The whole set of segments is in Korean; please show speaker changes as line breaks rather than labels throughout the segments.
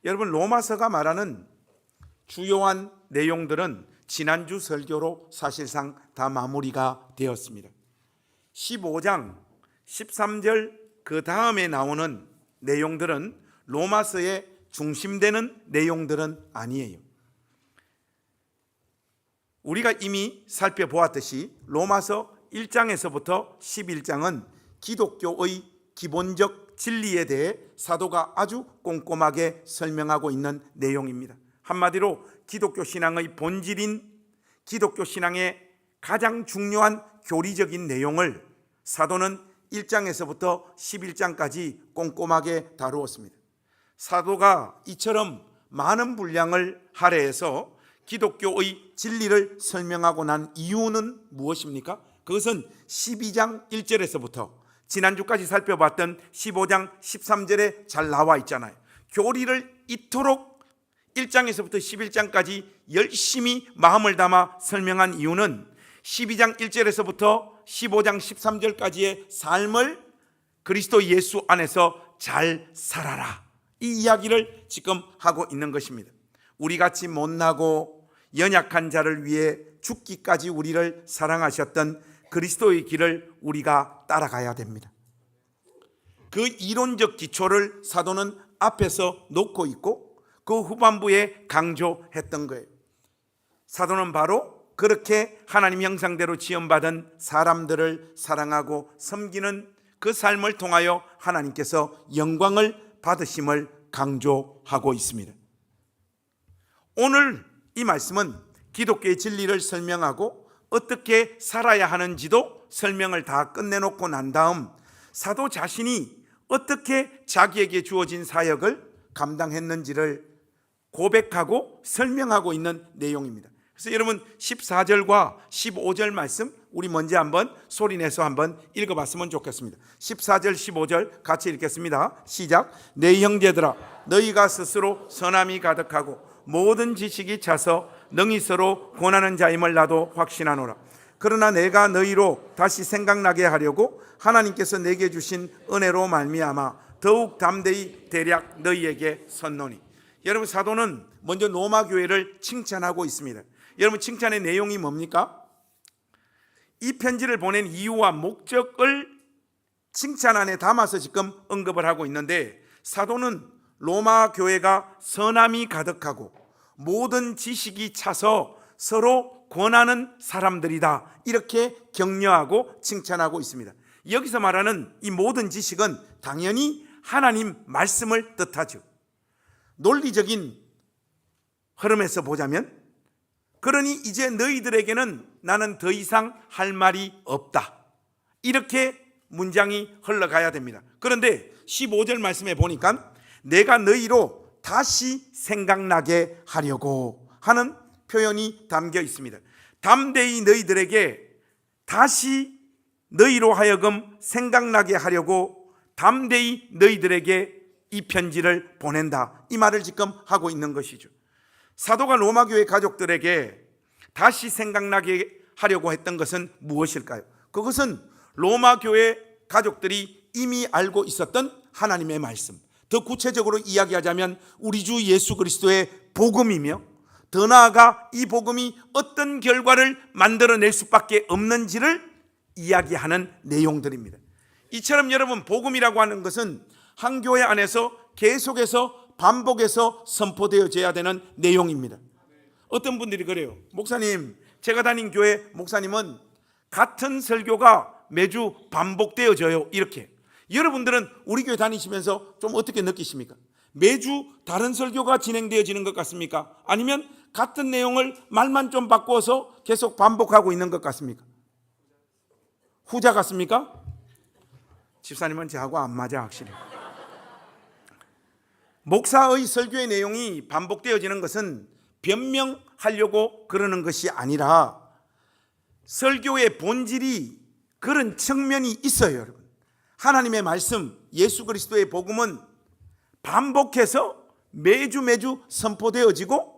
여러분, 로마서가 말하는 주요한 내용들은 지난주 설교로 사실상 다 마무리가 되었습니다. 15장 13절 그 다음에 나오는 내용들은 로마서의 중심되는 내용들은 아니에요. 우리가 이미 살펴보았듯이 로마서 1장에서부터 11장은 기독교의 기본적 진리에 대해 사도가 아주 꼼꼼하게 설명하고 있는 내용입니다. 한마디로 기독교 신앙의 본질인 기독교 신앙의 가장 중요한 교리적인 내용을 사도는 1장에서부터 11장까지 꼼꼼하게 다루었습니다. 사도가 이처럼 많은 분량을 할애해서 기독교의 진리를 설명하고 난 이유는 무엇입니까? 그것은 12장 1절에서부터 지난주까지 살펴봤던 15장 13절에 잘 나와 있잖아요. 교리를 이토록 1장에서부터 11장까지 열심히 마음을 담아 설명한 이유는 12장 1절에서부터 15장 13절까지의 삶을 그리스도 예수 안에서 잘 살아라, 이 이야기를 지금 하고 있는 것입니다. 우리같이 못나고 연약한 자를 위해 죽기까지 우리를 사랑하셨던 그리스도의 길을 우리가 따라가야 됩니다. 그 이론적 기초를 사도는 앞에서 놓고 있고 그 후반부에 강조했던 거예요. 사도는 바로 그렇게 하나님 형상대로 지음받은 사람들을 사랑하고 섬기는 그 삶을 통하여 하나님께서 영광을 받으심을 강조하고 있습니다. 오늘 이 말씀은 기독교의 진리를 설명하고 어떻게 살아야 하는지도 설명을 다 끝내놓고 난 다음 사도 자신이 어떻게 자기에게 주어진 사역을 감당했는지를 고백하고 설명하고 있는 내용입니다. 그래서 여러분 14절과 15절 말씀 우리 먼저 한번 소리내서 한번 읽어봤으면 좋겠습니다. 14절 15절 같이 읽겠습니다. 시작. 내 형제들아, 너희가 스스로 선함이 가득하고 모든 지식이 차서 능히 서로 권하는 자임을 나도 확신하노라. 그러나 내가 너희로 다시 생각나게 하려고 하나님께서 내게 주신 은혜로 말미암아 더욱 담대히 대략 너희에게 섰노니. 여러분, 사도는 먼저 로마 교회를 칭찬하고 있습니다. 여러분, 칭찬의 내용이 뭡니까? 이 편지를 보낸 이유와 목적을 칭찬 안에 담아서 지금 언급을 하고 있는데, 사도는 로마 교회가 선함이 가득하고 모든 지식이 차서 서로 권하는 사람들이다, 이렇게 격려하고 칭찬하고 있습니다. 여기서 말하는 이 모든 지식은 당연히 하나님 말씀을 뜻하죠. 논리적인 흐름에서 보자면, 그러니 이제 너희들에게는 나는 더 이상 할 말이 없다, 이렇게 문장이 흘러가야 됩니다. 그런데 15절 말씀에 보니까 내가 너희로 다시 생각나게 하려고 하는 표현이 담겨 있습니다. 담대히 너희들에게 다시 너희로 하여금 생각나게 하려고 담대히 너희들에게 이 편지를 보낸다, 이 말을 지금 하고 있는 것이죠. 사도가 로마 교회 가족들에게 다시 생각나게 하려고 했던 것은 무엇일까요? 그것은 로마 교회 가족들이 이미 알고 있었던 하나님의 말씀, 더 구체적으로 이야기하자면 우리 주 예수 그리스도의 복음이며, 더 나아가 이 복음이 어떤 결과를 만들어낼 수밖에 없는지를 이야기하는 내용들입니다. 이처럼 여러분, 복음이라고 하는 것은 한 교회 안에서 계속해서 반복해서 선포되어져야 되는 내용입니다. 어떤 분들이 그래요. 목사님, 제가 다닌 교회 목사님은 같은 설교가 매주 반복되어져요, 이렇게. 여러분들은 우리 교회 다니시면서 좀 어떻게 느끼십니까? 매주 다른 설교가 진행되어지는 것 같습니까? 아니면 같은 내용을 말만 좀 바꾸어서 계속 반복하고 있는 것 같습니까? 후자 같습니까? 집사님은 저하고 안 맞아, 확실히. 목사의 설교의 내용이 반복되어지는 것은 변명하려고 그러는 것이 아니라 설교의 본질이 그런 측면이 있어요, 여러분. 하나님의 말씀, 예수 그리스도의 복음은 반복해서 매주 선포되어지고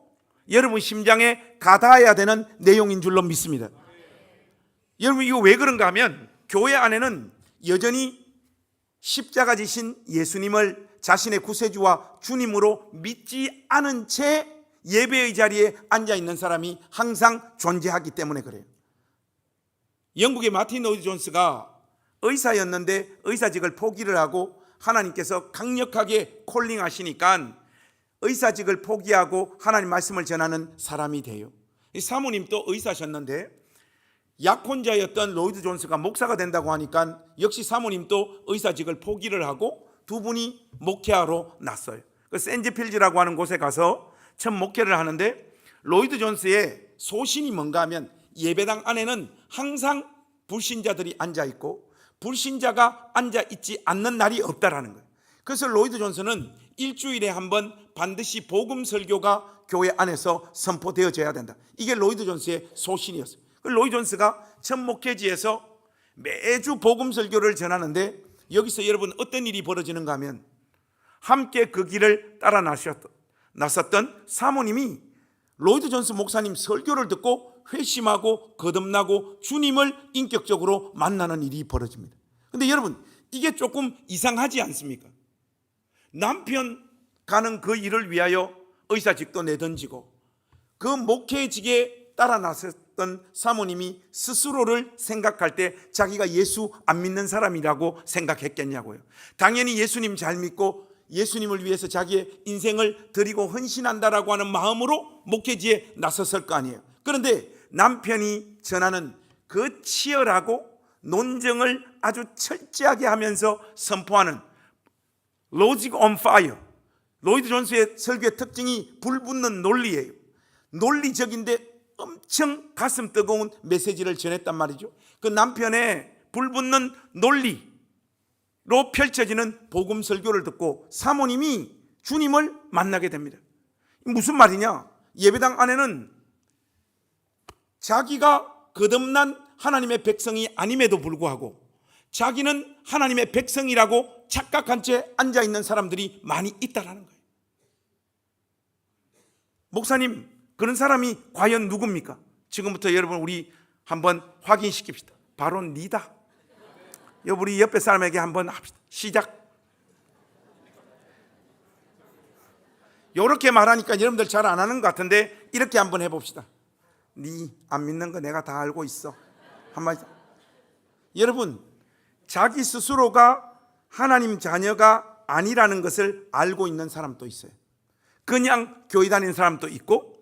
여러분 심장에 가닿아야 되는 내용인 줄로 믿습니다. 여러분, 이거 왜 그런가 하면 교회 안에는 여전히 십자가 지신 예수님을 자신의 구세주와 주님으로 믿지 않은 채 예배의 자리에 앉아 있는 사람이 항상 존재하기 때문에 그래요. 영국의 마틴 로이드 존스가 의사였는데 의사직을 포기를 하고 하나님께서 강력하게 콜링하시니까 의사직을 포기하고 하나님 말씀을 전하는 사람이 돼요. 사모님도 의사셨는데 약혼자였던 로이드 존스가 목사가 된다고 하니까 역시 사모님도 의사직을 포기를 하고 두 분이 목회하러 났어요. 그 샌즈필즈라고 하는 곳에 가서 처음 목회를 하는데 로이드 존스의 소신이 뭔가 하면 예배당 안에는 항상 불신자들이 앉아있고 불신자가 앉아있지 않는 날이 없다라는 거예요. 그래서 로이드 존스는 일주일에 한 번 반드시 복음 설교가 교회 안에서 선포되어져야 된다. 이게 로이드 존스의 소신이었어요. 로이드 존스가 첫 목회지에서 매주 복음 설교를 전하는데 여기서 여러분 어떤 일이 벌어지는가 하면 함께 그 길을 따라 나섰던 사모님이 로이드 존스 목사님 설교를 듣고 회심하고 거듭나고 주님을 인격적으로 만나는 일이 벌어집니다. 그런데 여러분 이게 조금 이상하지 않습니까? 남편 가는 그 일을 위하여 의사직도 내던지고 그 목회직에 따라 나섰던 사모님이 스스로를 생각할 때 자기가 예수 안 믿는 사람이라고 생각했겠냐고요. 당연히 예수님 잘 믿고 예수님을 위해서 자기의 인생을 드리고 헌신한다라고 하는 마음으로 목회지에 나섰을 거 아니에요. 그런데 남편이 전하는 그 치열하고 논쟁을 아주 철저하게 하면서 선포하는 로직 온 파이어, 로이드 존스의 설교의 특징이 불붙는 논리예요. 논리적인데 엄청 가슴 뜨거운 메시지를 전했단 말이죠. 그 남편의 불붙는 논리로 펼쳐지는 복음 설교를 듣고 사모님이 주님을 만나게 됩니다. 무슨 말이냐? 예배당 안에는 자기가 거듭난 하나님의 백성이 아님에도 불구하고 자기는 하나님의 백성이라고 착각한 채 앉아있는 사람들이 많이 있다라는 거예요. 목사님, 그런 사람이 과연 누굽니까? 지금부터 여러분 우리 한번 확인시킵시다. 바로 니다. 우리 옆에 사람에게 한번 합시다. 시작. 이렇게 말하니까 여러분들 잘 안 하는 것 같은데 이렇게 한번 해봅시다. 니 안 믿는 거 내가 다 알고 있어. 한마디. 여러분 자기 스스로가 하나님 자녀가 아니라는 것을 알고 있는 사람도 있어요. 그냥 교회 다니는 사람도 있고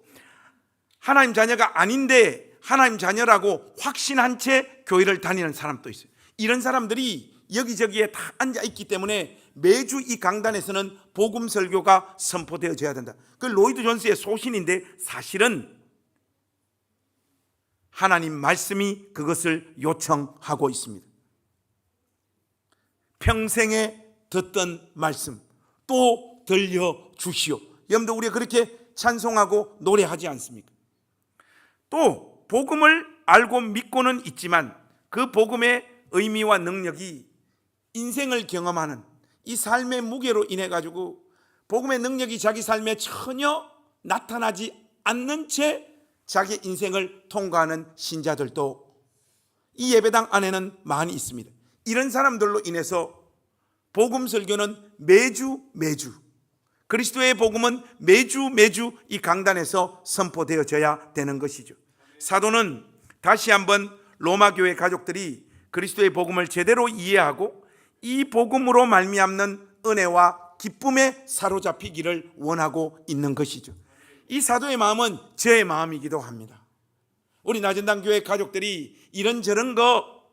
하나님 자녀가 아닌데 하나님 자녀라고 확신한 채 교회를 다니는 사람도 있어요. 이런 사람들이 여기저기에 다 앉아있기 때문에 매주 이 강단에서는 복음 설교가 선포되어져야 된다. 그 로이드 존스의 소신인데 사실은 하나님 말씀이 그것을 요청하고 있습니다. 평생에 듣던 말씀 또 들려주시오. 여러분들 우리가 그렇게 찬송하고 노래하지 않습니까? 또 복음을 알고 믿고는 있지만 그 복음의 의미와 능력이 인생을 경험하는 이 삶의 무게로 인해 가지고 복음의 능력이 자기 삶에 전혀 나타나지 않는 채 자기 인생을 통과하는 신자들도 이 예배당 안에는 많이 있습니다. 이런 사람들로 인해서 복음 설교는 매주 그리스도의 복음은 매주 이 강단에서 선포되어져야 되는 것이죠. 사도는 다시 한번 로마 교회 가족들이 그리스도의 복음을 제대로 이해하고 이 복음으로 말미암는 은혜와 기쁨에 사로잡히기를 원하고 있는 것이죠. 이 사도의 마음은 저의 마음이기도 합니다. 우리 나전당 교회 가족들이 이런저런 거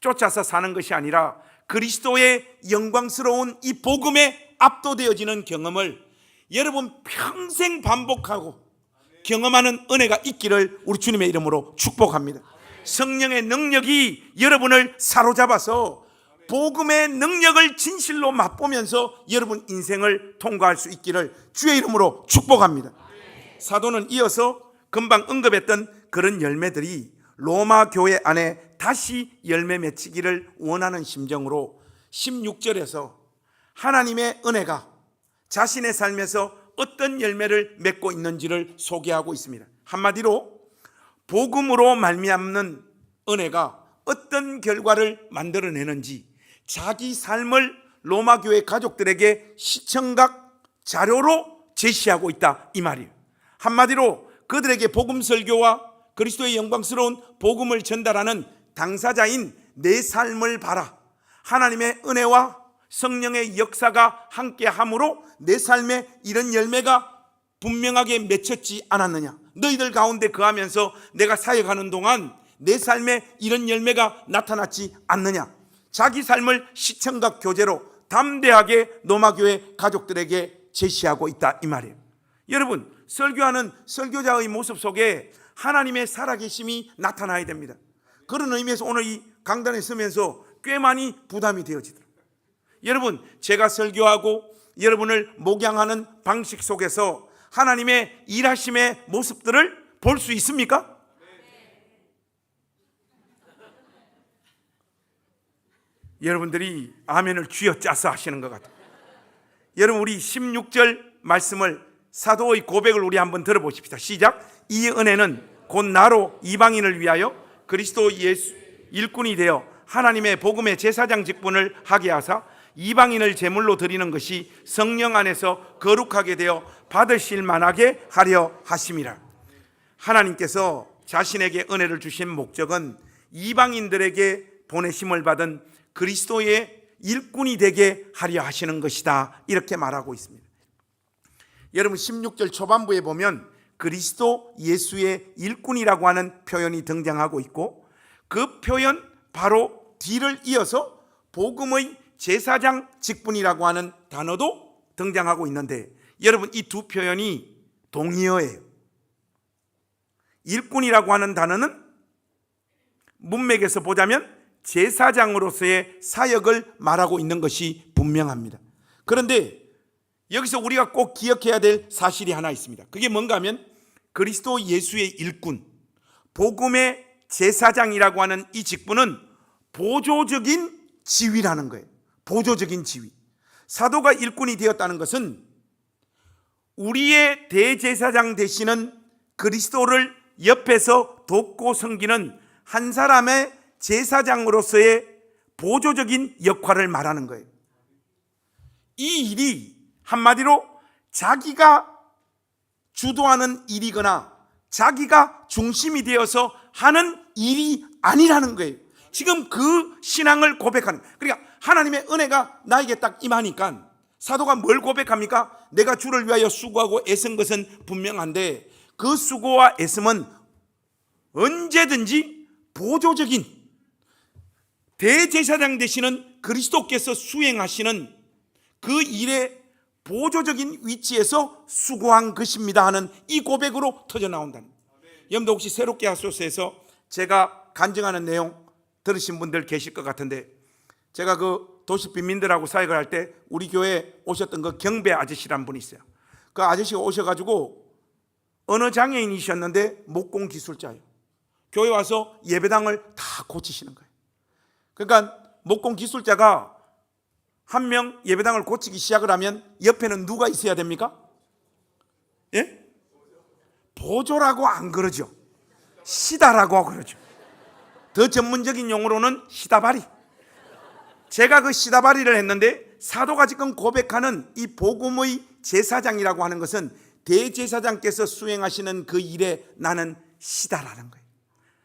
쫓아서 사는 것이 아니라 그리스도의 영광스러운 이 복음에 압도되어지는 경험을 여러분 평생 반복하고 경험하는 은혜가 있기를 우리 주님의 이름으로 축복합니다. 성령의 능력이 여러분을 사로잡아서 복음의 능력을 진실로 맛보면서 여러분 인생을 통과할 수 있기를 주의 이름으로 축복합니다. 사도는 이어서 금방 언급했던 그런 열매들이 로마 교회 안에 다시 열매 맺히기를 원하는 심정으로 16절에서 하나님의 은혜가 자신의 삶에서 어떤 열매를 맺고 있는지를 소개하고 있습니다. 한마디로 복음으로 말미암는 은혜가 어떤 결과를 만들어내는지 자기 삶을 로마 교회 가족들에게 시청각 자료로 제시하고 있다 이 말이에요. 한마디로 그들에게 복음 설교와 그리스도의 영광스러운 복음을 전달하는 당사자인 내 삶을 봐라. 하나님의 은혜와 성령의 역사가 함께함으로 내 삶에 이런 열매가 분명하게 맺혔지 않았느냐. 너희들 가운데 거하면서 내가 사역하는 동안 내 삶에 이런 열매가 나타났지 않느냐. 자기 삶을 시청각 교제로 담대하게 로마교회 가족들에게 제시하고 있다 이 말이에요. 여러분, 설교하는 설교자의 모습 속에 하나님의 살아계심이 나타나야 됩니다. 그런 의미에서 오늘 이 강단에 서면서 꽤 많이 부담이 되어지더라고요. 여러분, 제가 설교하고 여러분을 목양하는 방식 속에서 하나님의 일하심의 모습들을 볼 수 있습니까? 여러분들이 아멘을 쥐어짜서 하시는 것 같아요. 여러분, 우리 16절 말씀을, 사도의 고백을 우리 한번 들어보십시다. 시작. 이 은혜는 곧 나로 이방인을 위하여 그리스도 예수 일꾼이 되어 하나님의 복음의 제사장 직분을 하게 하사 이방인을 제물로 드리는 것이 성령 안에서 거룩하게 되어 받으실 만하게 하려 하심이라. 하나님께서 자신에게 은혜를 주신 목적은 이방인들에게 보내심을 받은 그리스도의 일꾼이 되게 하려 하시는 것이다, 이렇게 말하고 있습니다. 여러분, 16절 초반부에 보면 그리스도 예수의 일꾼이라고 하는 표현이 등장하고 있고, 그 표현 바로 뒤를 이어서 복음의 제사장 직분이라고 하는 단어도 등장하고 있는데, 여러분, 이 두 표현이 동의어예요. 일꾼이라고 하는 단어는 문맥에서 보자면 제사장으로서의 사역을 말하고 있는 것이 분명합니다. 그런데 여기서 우리가 꼭 기억해야 될 사실이 하나 있습니다. 그게 뭔가 하면 그리스도 예수의 일꾼, 복음의 제사장이라고 하는 이 직분은 보조적인 지위라는 거예요. 보조적인 지위. 사도가 일꾼이 되었다는 것은 우리의 대제사장 되시는 그리스도를 옆에서 돕고 섬기는 한 사람의 제사장으로서의 보조적인 역할을 말하는 거예요. 이 일이 한마디로 자기가 주도하는 일이거나 자기가 중심이 되어서 하는 일이 아니라는 거예요. 지금 그 신앙을 고백하는, 그러니까 하나님의 은혜가 나에게 딱 임하니까 사도가 뭘 고백합니까? 내가 주를 위하여 수고하고 애쓴 것은 분명한데 그 수고와 애씀은 언제든지 보조적인 대제사장 되시는 그리스도께서 수행하시는 그 일의 보조적인 위치에서 수고한 것입니다 하는 이 고백으로 터져 나온다는 거예요. 여러분도 혹시 새롭게 하소서에서 제가 간증하는 내용 들으신 분들 계실 것 같은데, 제가 그 도시 빈민들하고 사역을 할 때 우리 교회에 오셨던 그 경배 아저씨란 분이 있어요. 그 아저씨가 오셔가지고 어느 장애인이셨는데 목공 기술자예요. 교회 와서 예배당을 다 고치시는 거예요. 그러니까 목공 기술자가 한 명 예배당을 고치기 시작을 하면 옆에는 누가 있어야 됩니까? 예? 보조라고 안 그러죠. 시다라고 그러죠. 더 전문적인 용어로는 시다바리. 제가 그 시다바리를 했는데, 사도가 지금 고백하는 이 복음의 제사장이라고 하는 것은 대제사장께서 수행하시는 그 일에 나는 시다라는 거예요.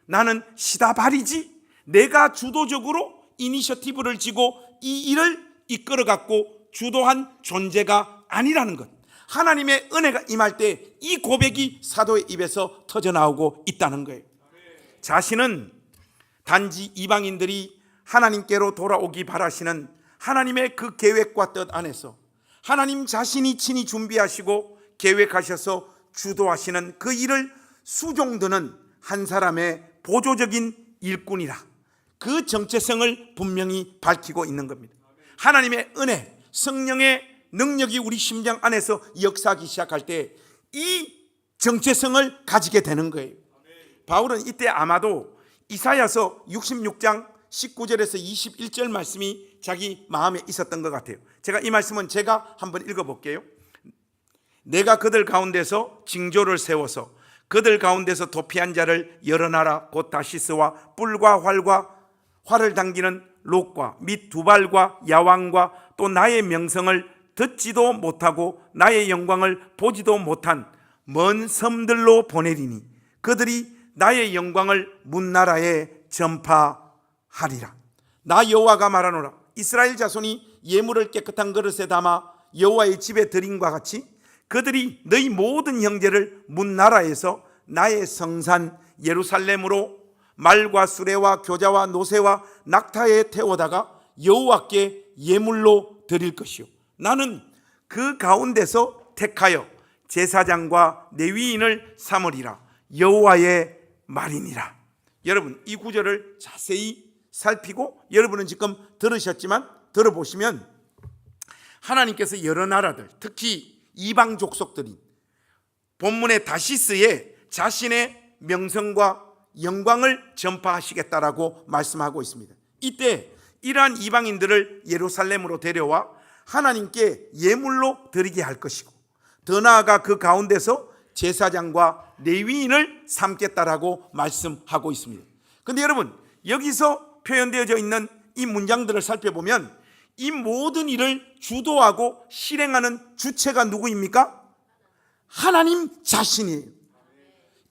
나는 시다바리지, 내가 주도적으로 이니셔티브를 쥐고 이 일을 이끌어갖고 주도한 존재가 아니라는 것. 하나님의 은혜가 임할 때 이 고백이 사도의 입에서 터져나오고 있다는 거예요. 자신은 단지 이방인들이 하나님께로 돌아오기 바라시는 하나님의 그 계획과 뜻 안에서 하나님 자신이 친히 준비하시고 계획하셔서 주도하시는 그 일을 수종드는 한 사람의 보조적인 일꾼이라, 그 정체성을 분명히 밝히고 있는 겁니다. 하나님의 은혜, 성령의 능력이 우리 심장 안에서 역사하기 시작할 때 이 정체성을 가지게 되는 거예요. 바울은 이때 아마도 이사야서 66장 19절에서 21절 말씀이 자기 마음에 있었던 것 같아요. 제가 이 말씀은 제가 한번 읽어볼게요. 내가 그들 가운데서 징조를 세워서 그들 가운데서 도피한 자를 여러 나라 곧 다시스와 뿔과 활과 활을 당기는 롯과 및 두발과 야왕과 또 나의 명성을 듣지도 못하고 나의 영광을 보지도 못한 먼 섬들로 보내리니 그들이 나의 영광을 문나라에 전파하리라. 나 여호와가 말하노라. 이스라엘 자손이 예물을 깨끗한 그릇에 담아 여호와의 집에 드림과 같이 그들이 너희 모든 형제를 문나라에서 나의 성산 예루살렘으로 말과 수레와 교자와 노새와 낙타에 태워다가 여호와께 예물로 드릴 것이요 나는 그 가운데서 택하여 제사장과 레위인을 삼으리라. 여호와의 말이니라. 여러분, 이 구절을 자세히 살피고 여러분은 지금 들으셨지만 들어보시면 하나님께서 여러 나라들, 특히 이방 족속들이 본문의 다시스에 자신의 명성과 영광을 전파하시겠다라고 말씀하고 있습니다. 이때 이러한 이방인들을 예루살렘으로 데려와 하나님께 예물로 드리게 할 것이고 더 나아가 그 가운데서 제사장과 레위인을 삼겠다라고 말씀하고 있습니다. 그런데 여러분, 여기서 표현되어져 있는 이 문장들을 살펴보면 이 모든 일을 주도하고 실행하는 주체가 누구입니까? 하나님 자신이에요.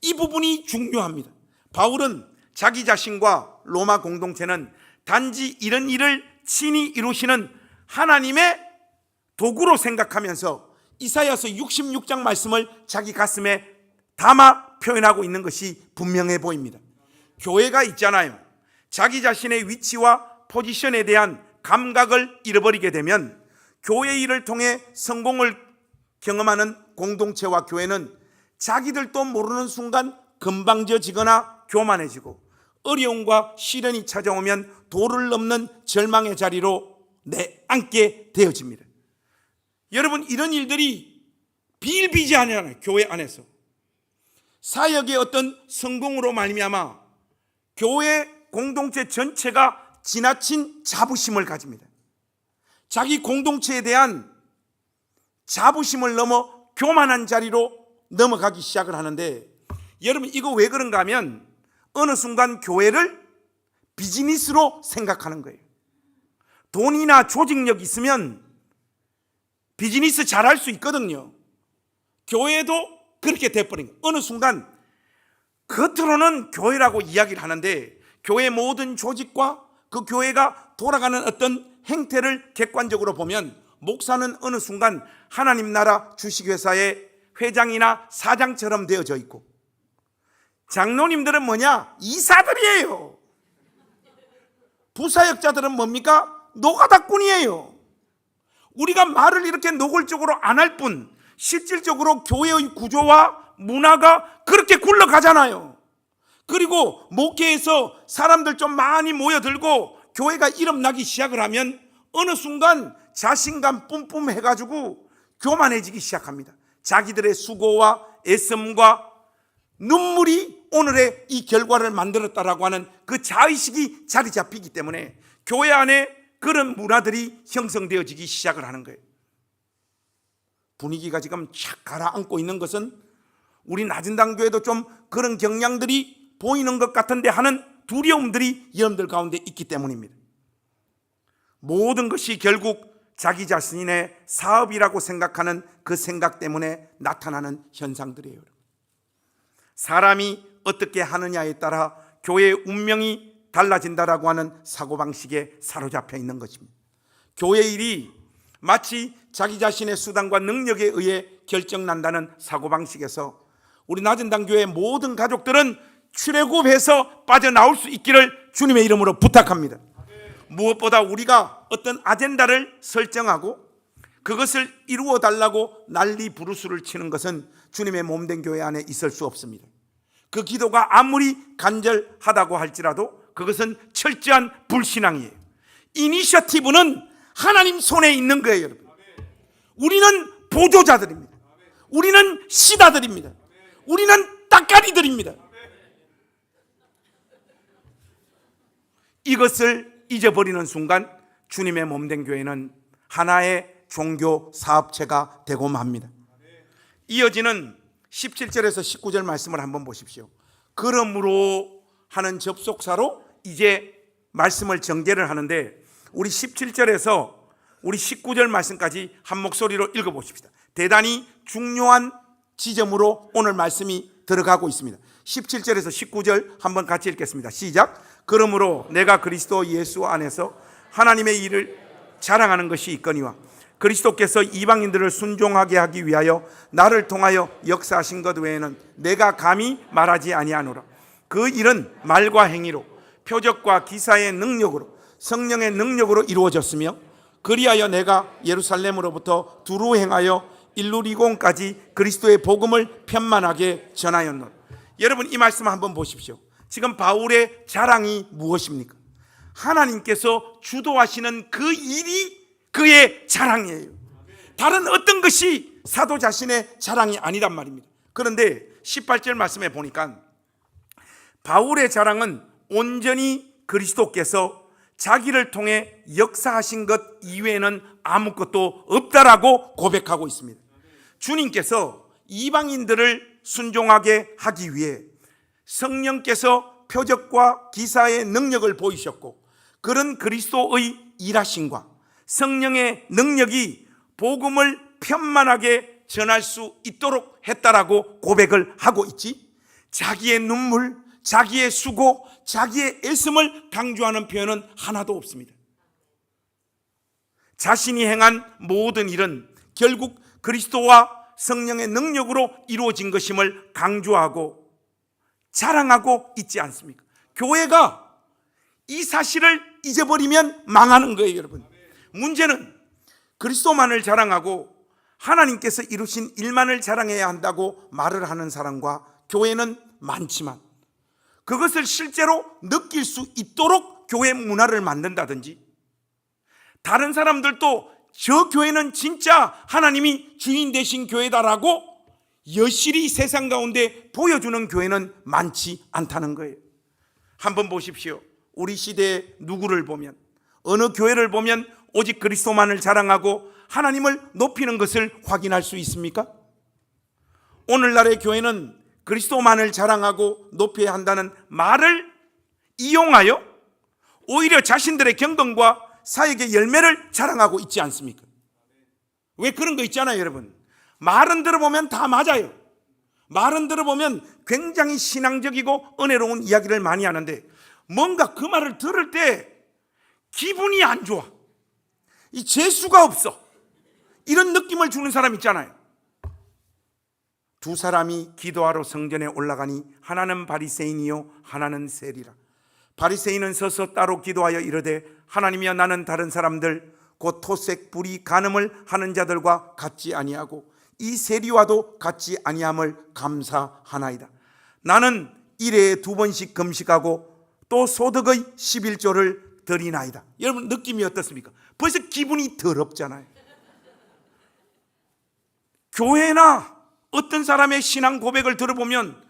이 부분이 중요합니다. 바울은 자기 자신과 로마 공동체는 단지 이런 일을 친히 이루시는 하나님의 도구로 생각하면서 이사야서 66장 말씀을 자기 가슴에 담아 표현하고 있는 것이 분명해 보입니다. 교회가 있잖아요. 자기 자신의 위치와 포지션에 대한 감각을 잃어버리게 되면 교회 일을 통해 성공을 경험하는 공동체와 교회는 자기들도 모르는 순간 건방져지거나 교만해지고 어려움과 시련이 찾아오면 도를 넘는 절망의 자리로 내앉게 되어집니다. 여러분, 이런 일들이 비일비재하잖아요. 교회 안에서 사역의 어떤 성공으로 말미암아 교회 공동체 전체가 지나친 자부심을 가집니다. 자기 공동체에 대한 자부심을 넘어 교만한 자리로 넘어가기 시작을 하는데, 여러분, 이거 왜 그런가 하면 어느 순간 교회를 비즈니스로 생각하는 거예요. 돈이나 조직력 있으면 비즈니스 잘할 수 있거든요. 교회도 그렇게 돼버린 거예요. 어느 순간 겉으로는 교회라고 이야기를 하는데 교회 모든 조직과 그 교회가 돌아가는 어떤 행태를 객관적으로 보면 목사는 어느 순간 하나님 나라 주식회사의 회장이나 사장처럼 되어져 있고, 장로님들은 뭐냐? 이사들이에요. 부사역자들은 뭡니까? 노가다꾼이에요. 우리가 말을 이렇게 노골적으로 안 할 뿐 실질적으로 교회의 구조와 문화가 그렇게 굴러가잖아요. 그리고 목회에서 사람들 좀 많이 모여들고 교회가 이름 나기 시작을 하면 어느 순간 자신감 뿜뿜 해가지고 교만해지기 시작합니다. 자기들의 수고와 애씀과 눈물이 오늘의 이 결과를 만들었다라고 하는 그 자의식이 자리 잡히기 때문에 교회 안에 그런 문화들이 형성되어지기 시작을 하는 거예요. 분위기가 지금 착 가라앉고 있는 것은 우리 낮은당 교회도 좀 그런 경향들이 보이는 것 같은데 하는 두려움들이 여러분들 가운데 있기 때문입니다. 모든 것이 결국 자기 자신의 사업이라고 생각하는 그 생각 때문에 나타나는 현상들이에요. 사람이 어떻게 하느냐에 따라 교회의 운명이 달라진다라고 하는 사고방식에 사로잡혀 있는 것입니다. 교회 일이 마치 자기 자신의 수단과 능력에 의해 결정난다는 사고방식에서 우리 낮은당 교회의 모든 가족들은 출애굽해서 빠져나올 수 있기를 주님의 이름으로 부탁합니다. 무엇보다 우리가 어떤 아젠다를 설정하고 그것을 이루어 달라고 난리 부르스를 치는 것은 주님의 몸된 교회 안에 있을 수 없습니다. 그 기도가 아무리 간절하다고 할지라도 그것은 철저한 불신앙이에요. 이니셔티브는 하나님 손에 있는 거예요, 여러분. 우리는 보조자들입니다. 우리는 시다들입니다. 우리는 따까리들입니다. 이것을 잊어버리는 순간 주님의 몸된 교회는 하나의 종교 사업체가 되고 맙니다. 이어지는 17절에서 19절 말씀을 한번 보십시오. 그러므로 하는 접속사로 이제 말씀을 전개를 하는데 우리 17절에서 우리 19절 말씀까지 한 목소리로 읽어보십시다. 대단히 중요한 지점으로 오늘 말씀이 들어가고 있습니다. 17절에서 19절 한번 같이 읽겠습니다. 시작. 그러므로 내가 그리스도 예수 안에서 하나님의 일을 자랑하는 것이 있거니와 그리스도께서 이방인들을 순종하게 하기 위하여 나를 통하여 역사하신 것 외에는 내가 감히 말하지 아니하노라. 그 일은 말과 행위로 표적과 기사의 능력으로 성령의 능력으로 이루어졌으며 그리하여 내가 예루살렘으로부터 두루 행하여 일루리곤까지 그리스도의 복음을 편만하게 전하였노라. 여러분 이 말씀 한번 보십시오. 지금 바울의 자랑이 무엇입니까? 하나님께서 주도하시는 그 일이 그의 자랑이에요. 다른 어떤 것이 사도 자신의 자랑이 아니란 말입니다. 그런데 18절 말씀에 보니까 바울의 자랑은 온전히 그리스도께서 자기를 통해 역사하신 것 이외에는 아무것도 없다라고 고백하고 있습니다. 주님께서 이방인들을 순종하게 하기 위해 성령께서 표적과 기사의 능력을 보이셨고 그런 그리스도의 일하심과 성령의 능력이 복음을 편만하게 전할 수 있도록 했다라고 고백을 하고 있지, 자기의 눈물, 자기의 수고, 자기의 애씀을 강조하는 표현은 하나도 없습니다. 자신이 행한 모든 일은 결국 그리스도와 성령의 능력으로 이루어진 것임을 강조하고 자랑하고 있지 않습니까? 교회가 이 사실을 잊어버리면 망하는 거예요, 여러분. 문제는 그리스도만을 자랑하고 하나님께서 이루신 일만을 자랑해야 한다고 말을 하는 사람과 교회는 많지만 그것을 실제로 느낄 수 있도록 교회 문화를 만든다든지 다른 사람들도 저 교회는 진짜 하나님이 주인 되신 교회다라고 여실히 세상 가운데 보여주는 교회는 많지 않다는 거예요. 한번 보십시오. 우리 시대에 누구를 보면, 어느 교회를 보면 오직 그리스도만을 자랑하고 하나님을 높이는 것을 확인할 수 있습니까? 오늘날의 교회는 그리스도만을 자랑하고 높여야 한다는 말을 이용하여 오히려 자신들의 경건과 사역의 열매를 자랑하고 있지 않습니까? 왜 그런 거 있잖아요, 여러분. 말은 들어보면 다 맞아요. 말은 들어보면 굉장히 신앙적이고 은혜로운 이야기를 많이 하는데 뭔가 그 말을 들을 때 기분이 안 좋아. 이 재수가 없어. 이런 느낌을 주는 사람 있잖아요. 두 사람이 기도하러 성전에 올라가니 하나는 바리새인이요 하나는 세리라. 바리새인은 서서 따로 기도하여 이르되 하나님이여 나는 다른 사람들 곧 토색 불의 간음을 하는 자들과 같지 아니하고 이 세리와도 같지 아니함을 감사하나이다. 나는 일에 2번씩 금식하고 또 소득의 11조를 드리나이다. 여러분 느낌이 어떻습니까? 벌써 기분이 더럽잖아요. 교회나 어떤 사람의 신앙 고백을 들어보면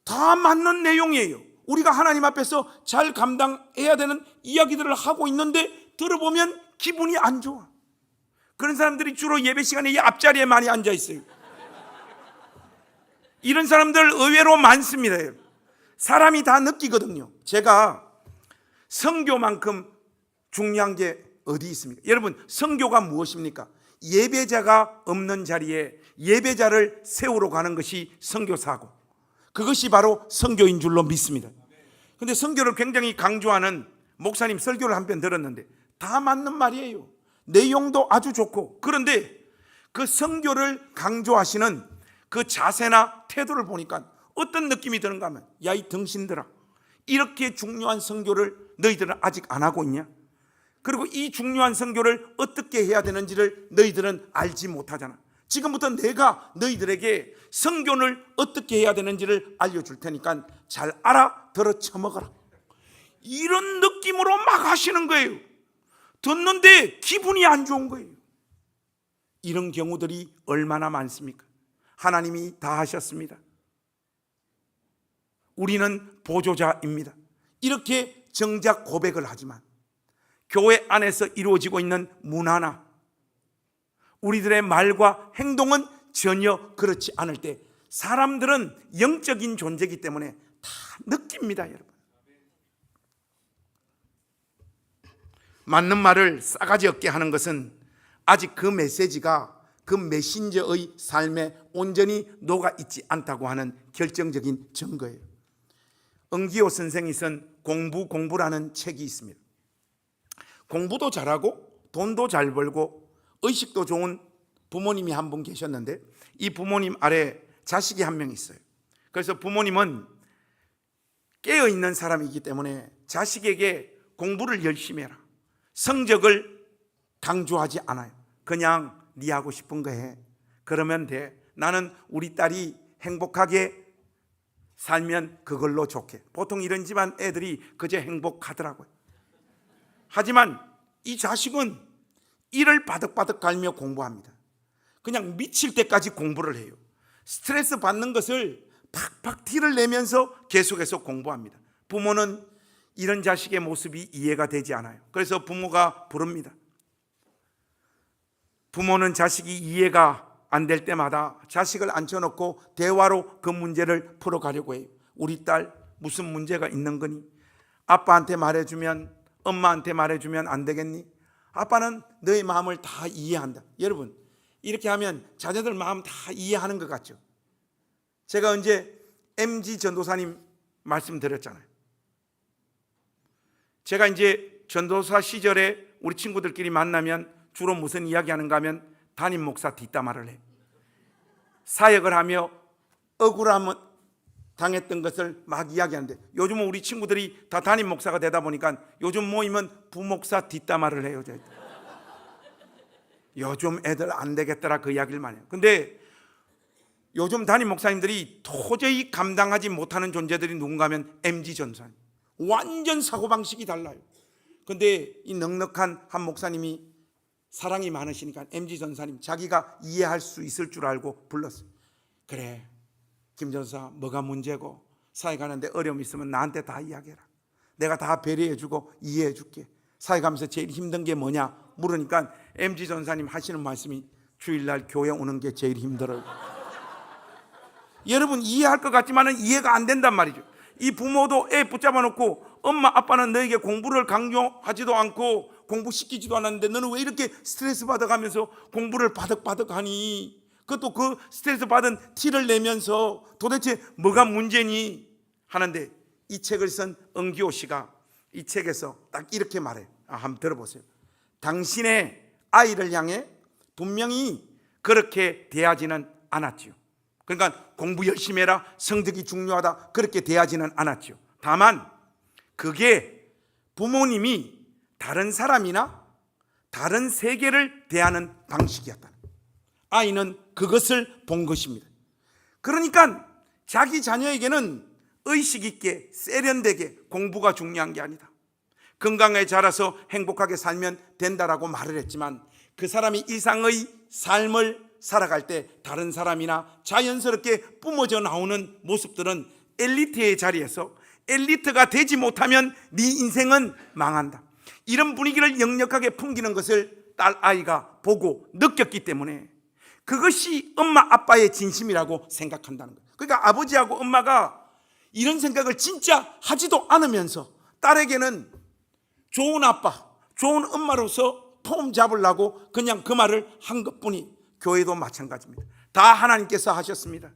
다 맞는 내용이에요. 우리가 하나님 앞에서 잘 감당해야 되는 이야기들을 하고 있는데 들어보면 기분이 안 좋아. 그런 사람들이 주로 예배 시간에 이 앞자리에 많이 앉아 있어요. 이런 사람들 의외로 많습니다. 사람이 다 느끼거든요. 제가 선교만큼 중요한 게 어디 있습니까? 여러분, 선교가 무엇입니까? 예배자가 없는 자리에 예배자를 세우러 가는 것이 선교사고 그것이 바로 선교인 줄로 믿습니다. 그런데 선교를 굉장히 강조하는 목사님 설교를 한 편 들었는데 다 맞는 말이에요. 내용도 아주 좋고, 그런데 그 선교를 강조하시는 그 자세나 태도를 보니까 어떤 느낌이 드는가 하면, 야 이 등신들아, 이렇게 중요한 선교를 너희들은 아직 안 하고 있냐? 그리고 이 중요한 선교를 어떻게 해야 되는지를 너희들은 알지 못하잖아. 지금부터 내가 너희들에게 선교를 어떻게 해야 되는지를 알려줄 테니까 잘 알아들어 처먹어라. 이런 느낌으로 막 하시는 거예요. 듣는데 기분이 안 좋은 거예요. 이런 경우들이 얼마나 많습니까? 하나님이 다 하셨습니다. 우리는 보조자입니다. 이렇게 정작 고백을 하지만 교회 안에서 이루어지고 있는 문화나 우리들의 말과 행동은 전혀 그렇지 않을 때 사람들은 영적인 존재이기 때문에 다 느낍니다, 여러분. 맞는 말을 싸가지 없게 하는 것은 아직 그 메시지가 그 메신저의 삶에 온전히 녹아있지 않다고 하는 결정적인 증거예요. 응기호 선생이 쓴 공부라는 책이 있습니다. 공부도 잘하고 돈도 잘 벌고 의식도 좋은 부모님이 한 분 계셨는데, 이 부모님 아래 자식이 한 명 있어요. 그래서 부모님은 깨어있는 사람이기 때문에 자식에게 공부를 열심히 해라, 성적을 강조하지 않아요. 그냥 네 하고 싶은 거 해, 그러면 돼, 나는 우리 딸이 행복하게 살면 그걸로 좋게. 보통 이런 집안 애들이 그저 행복하더라고요. 하지만 이 자식은 이를 바득바득 갈며 공부합니다. 그냥 미칠 때까지 공부를 해요. 스트레스 받는 것을 팍팍 티를 내면서 계속해서 공부합니다. 부모는 이런 자식의 모습이 이해가 되지 않아요. 그래서 부모가 부릅니다. 부모는 자식이 이해가 안 될 때마다 자식을 앉혀놓고 대화로 그 문제를 풀어가려고 해요. 우리 딸 무슨 문제가 있는 거니? 아빠한테 말해주면, 엄마한테 말해주면 안 되겠니? 아빠는 너의 마음을 다 이해한다. 여러분, 이렇게 하면 자녀들 마음 다 이해하는 것 같죠? 제가 언제 MG 전도사님 말씀드렸잖아요. 제가 이제 전도사 시절에 우리 친구들끼리 만나면 주로 무슨 이야기 하는가 하면 담임 목사 뒷담화를 해. 사역을 하며 억울함을 당했던 것을 막 이야기하는데, 요즘은 우리 친구들이 다 담임 목사가 되다 보니까 요즘 모이면 부목사 뒷담화를 해요. 요즘 애들 안 되겠더라, 그 이야기를 많이 해요. 근데 요즘 담임 목사님들이 도저히 감당하지 못하는 존재들이 누군가 하면 MG 전도사님. 완전 사고방식이 달라요. 근데 이 넉넉한 한 목사님이 사랑이 많으시니까 MG 전사님 자기가 이해할 수 있을 줄 알고 불렀어요. 그래, 김 전사 뭐가 문제고 사회 가는데 어려움 있으면 나한테 다 이야기해라. 내가 다 배려해주고 이해해줄게. 사회 가면서 제일 힘든 게 뭐냐 물으니까 MG 전사님 하시는 말씀이 주일날 교회 오는 게 제일 힘들어요. 여러분, 이해할 것 같지만 이해가 안 된단 말이죠. 이 부모도 애 붙잡아 놓고 엄마 아빠는 너에게 공부를 강요하지도 않고 공부시키지도 않았는데 너는 왜 이렇게 스트레스 받아가면서 공부를 바득바득 하니? 그것도 그 스트레스 받은 티를 내면서 도대체 뭐가 문제니? 하는데 이 책을 쓴 응기호 씨가 이 책에서 딱 이렇게 말해요. 한번 들어보세요. 당신의 아이를 향해 분명히 그렇게 대하지는 않았지요. 그러니까 공부 열심히 해라, 성적이 중요하다, 그렇게 대하지는 않았죠. 다만 그게 부모님이 다른 사람이나 다른 세계를 대하는 방식이었다. 아이는 그것을 본 것입니다. 그러니까 자기 자녀에게는 의식 있게 세련되게 공부가 중요한 게 아니다, 건강하게 자라서 행복하게 살면 된다라고 말을 했지만, 그 사람이 일상의 삶을 살아갈 때 다른 사람이나 자연스럽게 뿜어져 나오는 모습들은 엘리트의 자리에서 엘리트가 되지 못하면 네 인생은 망한다, 이런 분위기를 역력하게 풍기는 것을 딸 아이가 보고 느꼈기 때문에 그것이 엄마 아빠의 진심이라고 생각한다는 거예요. 그러니까 아버지하고 엄마가 이런 생각을 진짜 하지도 않으면서 딸에게는 좋은 아빠, 좋은 엄마로서 폼 잡으려고 그냥 그 말을 한 것뿐이, 교회도 마찬가지입니다. 다 하나님께서 하셨습니다.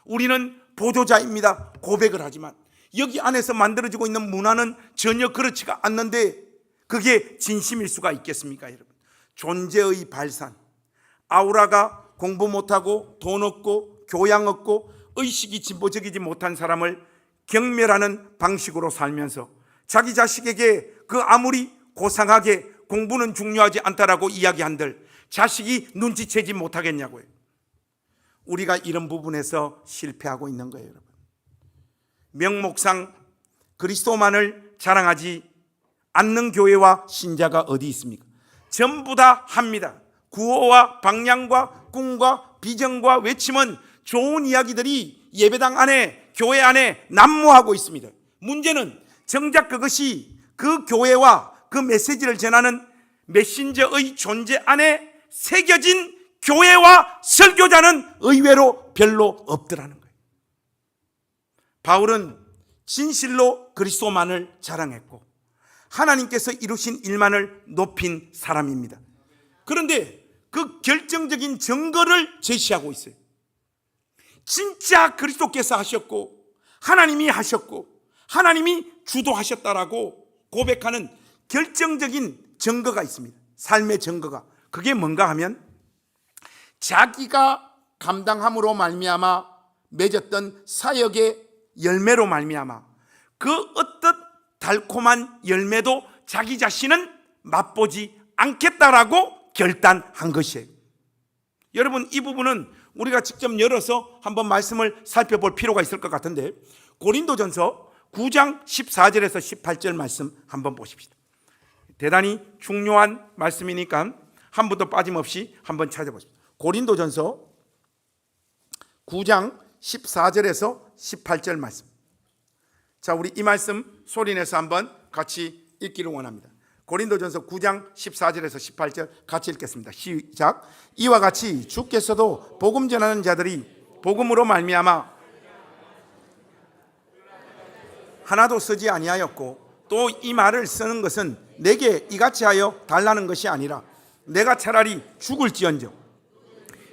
우리는 보조자입니다 고백을 하지만 여기 안에서 만들어지고 있는 문화는 전혀 그렇지가 않는데 그게 진심일 수가 있겠습니까? 여러분, 존재의 발산, 아우라가 공부 못하고 돈 없고 교양 없고 의식이 진보적이지 못한 사람을 경멸하는 방식으로 살면서 자기 자식에게 그 아무리 고상하게 공부는 중요하지 않다라고 이야기한들 자식이 눈치채지 못하겠냐고요. 우리가 이런 부분에서 실패하고 있는 거예요. 여러분, 명목상 그리스도만을 자랑하지 않는 교회와 신자가 어디 있습니까? 전부 다 합니다. 구호와 방향과 꿈과 비전과 외침은 좋은 이야기들이 예배당 안에 교회 안에 난무하고 있습니다. 문제는 정작 그것이 그 교회와 그 메시지를 전하는 메신저의 존재 안에 새겨진 교회와 설교자는 의외로 별로 없더라는 거예요. 바울은 진실로 그리스도만을 자랑했고 하나님께서 이루신 일만을 높인 사람입니다. 그런데 그 결정적인 증거를 제시하고 있어요. 진짜 그리스도께서 하셨고 하나님이 하셨고 하나님이 주도하셨다라고 고백하는 결정적인 증거가 있습니다. 삶의 증거가. 그게 뭔가 하면 자기가 감당함으로 말미암아 맺었던 사역의 열매로 말미암아 그 어떤 달콤한 열매도 자기 자신은 맛보지 않겠다라고 결단한 것이에요. 여러분, 이 부분은 우리가 직접 열어서 한번 말씀을 살펴볼 필요가 있을 것 같은데, 고린도전서 9장 14절에서 18절 말씀 한번 보십시다. 대단히 중요한 말씀이니까 한 분도 빠짐없이 한번 찾아보십시다. 고린도전서 9장 14절에서 18절 말씀. 자, 우리 이 말씀 소리내서 한번 같이 읽기를 원합니다. 고린도전서 9장 14절에서 18절 같이 읽겠습니다. 시작. 이와 같이 주께서도 복음 전하는 자들이 복음으로 말미암아 하나도 쓰지 아니하였고, 또 이 말을 쓰는 것은 내게 이같이 하여 달라는 것이 아니라 내가 차라리 죽을지언정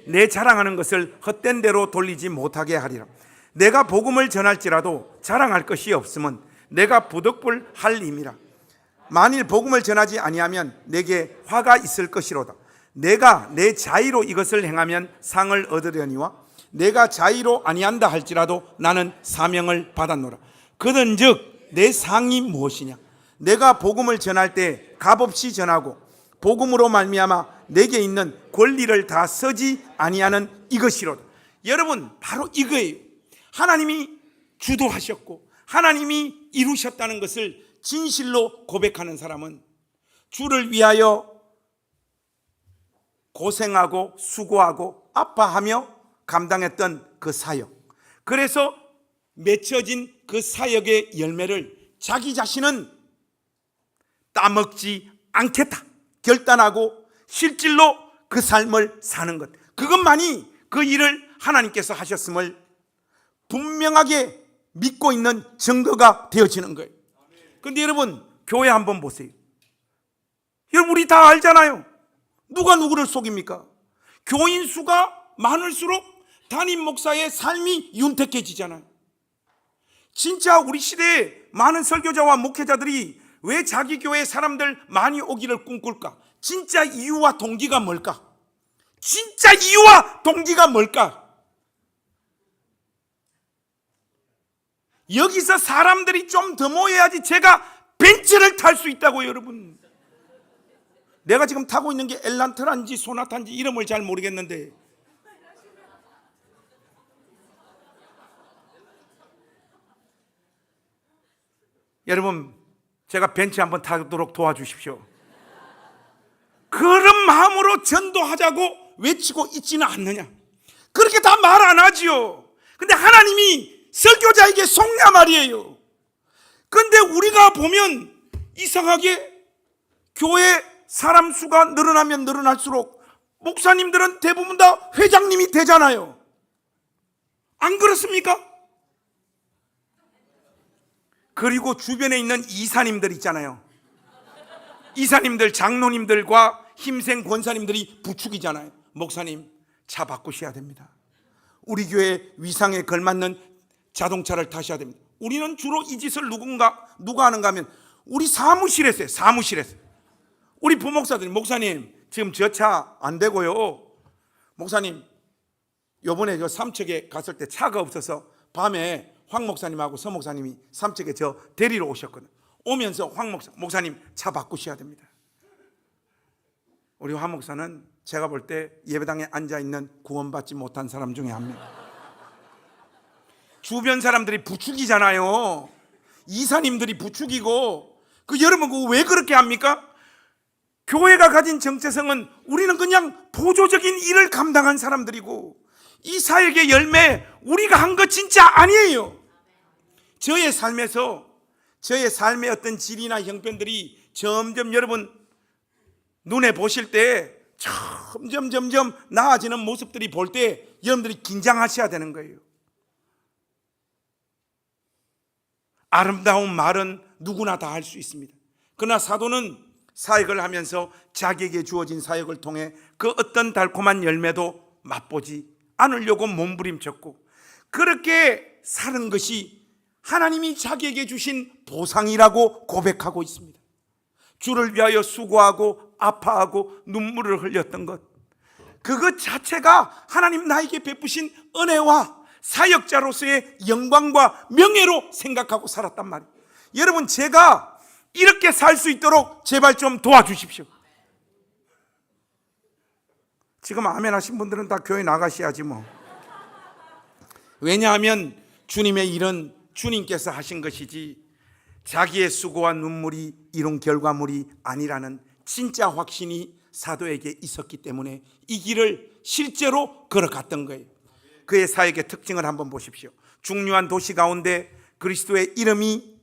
내 자랑하는 것을 헛된 대로 돌리지 못하게 하리라. 내가 복음을 전할지라도 자랑할 것이 없으면 내가 부득불할 임이라. 만일 복음을 전하지 아니하면 내게 화가 있을 것이로다. 내가 내 자의로 이것을 행하면 상을 얻으려니와 내가 자의로 아니한다 할지라도 나는 사명을 받았노라. 그런즉 내 상이 무엇이냐? 내가 복음을 전할 때 값없이 전하고 복음으로 말미암아 내게 있는 권리를 다 쓰지 아니하는 이것이로다. 여러분, 바로 이거예요. 하나님이 주도하셨고 하나님이 이루셨다는 것을 진실로 고백하는 사람은 주를 위하여 고생하고 수고하고 아파하며 감당했던 그 사역, 그래서 맺혀진 그 사역의 열매를 자기 자신은 따먹지 않겠다 결단하고 실질로 그 삶을 사는 것, 그것만이 그 일을 하나님께서 하셨음을 분명하게 믿고 있는 증거가 되어지는 거예요. 그런데 여러분, 교회 한번 보세요. 여러분, 우리 다 알잖아요. 누가 누구를 속입니까? 교인 수가 많을수록 담임 목사의 삶이 윤택해지잖아요. 진짜 우리 시대에 많은 설교자와 목회자들이 왜 자기 교회 사람들 많이 오기를 꿈꿀까? 진짜 이유와 동기가 뭘까? 진짜 이유와 동기가 뭘까? 여기서 사람들이 좀 더 모여야지 제가 벤츠를 탈 수 있다고요, 여러분. 내가 지금 타고 있는 게 엘란트란지 소나타인지 이름을 잘 모르겠는데, 여러분, 제가 벤츠 한번 타도록 도와주십시오. 그런 마음으로 전도하자고 외치고 있지는 않느냐? 그렇게 다 말 안 하지요. 근데 하나님이 설교자에게 속냐 말이에요. 그런데 우리가 보면 이상하게 교회 사람 수가 늘어나면 늘어날수록 목사님들은 대부분 다 회장님이 되잖아요. 안 그렇습니까? 그리고 주변에 있는 이사님들 있잖아요. 이사님들, 장로님들과 힘센 권사님들이 부축이잖아요. 목사님, 차 바꾸셔야 됩니다. 우리 교회 위상에 걸맞는 자동차를 타셔야 됩니다. 우리는 주로 이 짓을 누가 하는가 하면 우리 사무실에서 해요. 사무실에서. 우리 부목사들이, 목사님 지금 저 차 안 되고요. 목사님, 요번에 저 삼척에 갔을 때 차가 없어서 밤에 황 목사님하고 서 목사님이 삼척에 저 데리러 오셨거든요. 오면서 황 목사님 차 바꾸셔야 됩니다. 우리 황 목사는 제가 볼 때 예배당에 앉아있는 구원받지 못한 사람 중에 한 명. 주변 사람들이 부축이잖아요. 이사님들이 부축이고. 여러분, 그거 왜 그렇게 합니까? 교회가 가진 정체성은 우리는 그냥 보조적인 일을 감당한 사람들이고, 이 사역의 열매 우리가 한 거 진짜 아니에요. 저의 삶에서 저의 삶의 어떤 질이나 형편들이 점점 여러분 눈에 보실 때 점점 나아지는 모습들이 볼 때 여러분들이 긴장하셔야 되는 거예요. 아름다운 말은 누구나 다 할 수 있습니다. 그러나 사도는 사역을 하면서 자기에게 주어진 사역을 통해 그 어떤 달콤한 열매도 맛보지 않으려고 몸부림쳤고, 그렇게 사는 것이 하나님이 자기에게 주신 보상이라고 고백하고 있습니다. 주를 위하여 수고하고 아파하고 눈물을 흘렸던 것, 그것 자체가 하나님 나에게 베푸신 은혜와 사역자로서의 영광과 명예로 생각하고 살았단 말이에요. 여러분, 제가 이렇게 살 수 있도록 제발 좀 도와주십시오. 지금 아멘 하신 분들은 다 교회 나가셔야지 뭐. 왜냐하면 주님의 일은 주님께서 하신 것이지 자기의 수고와 눈물이 이룬 결과물이 아니라는 진짜 확신이 사도에게 있었기 때문에 이 길을 실제로 걸어갔던 거예요. 그의 사역의 특징을 한번 보십시오. 중요한 도시 가운데 그리스도의 이름이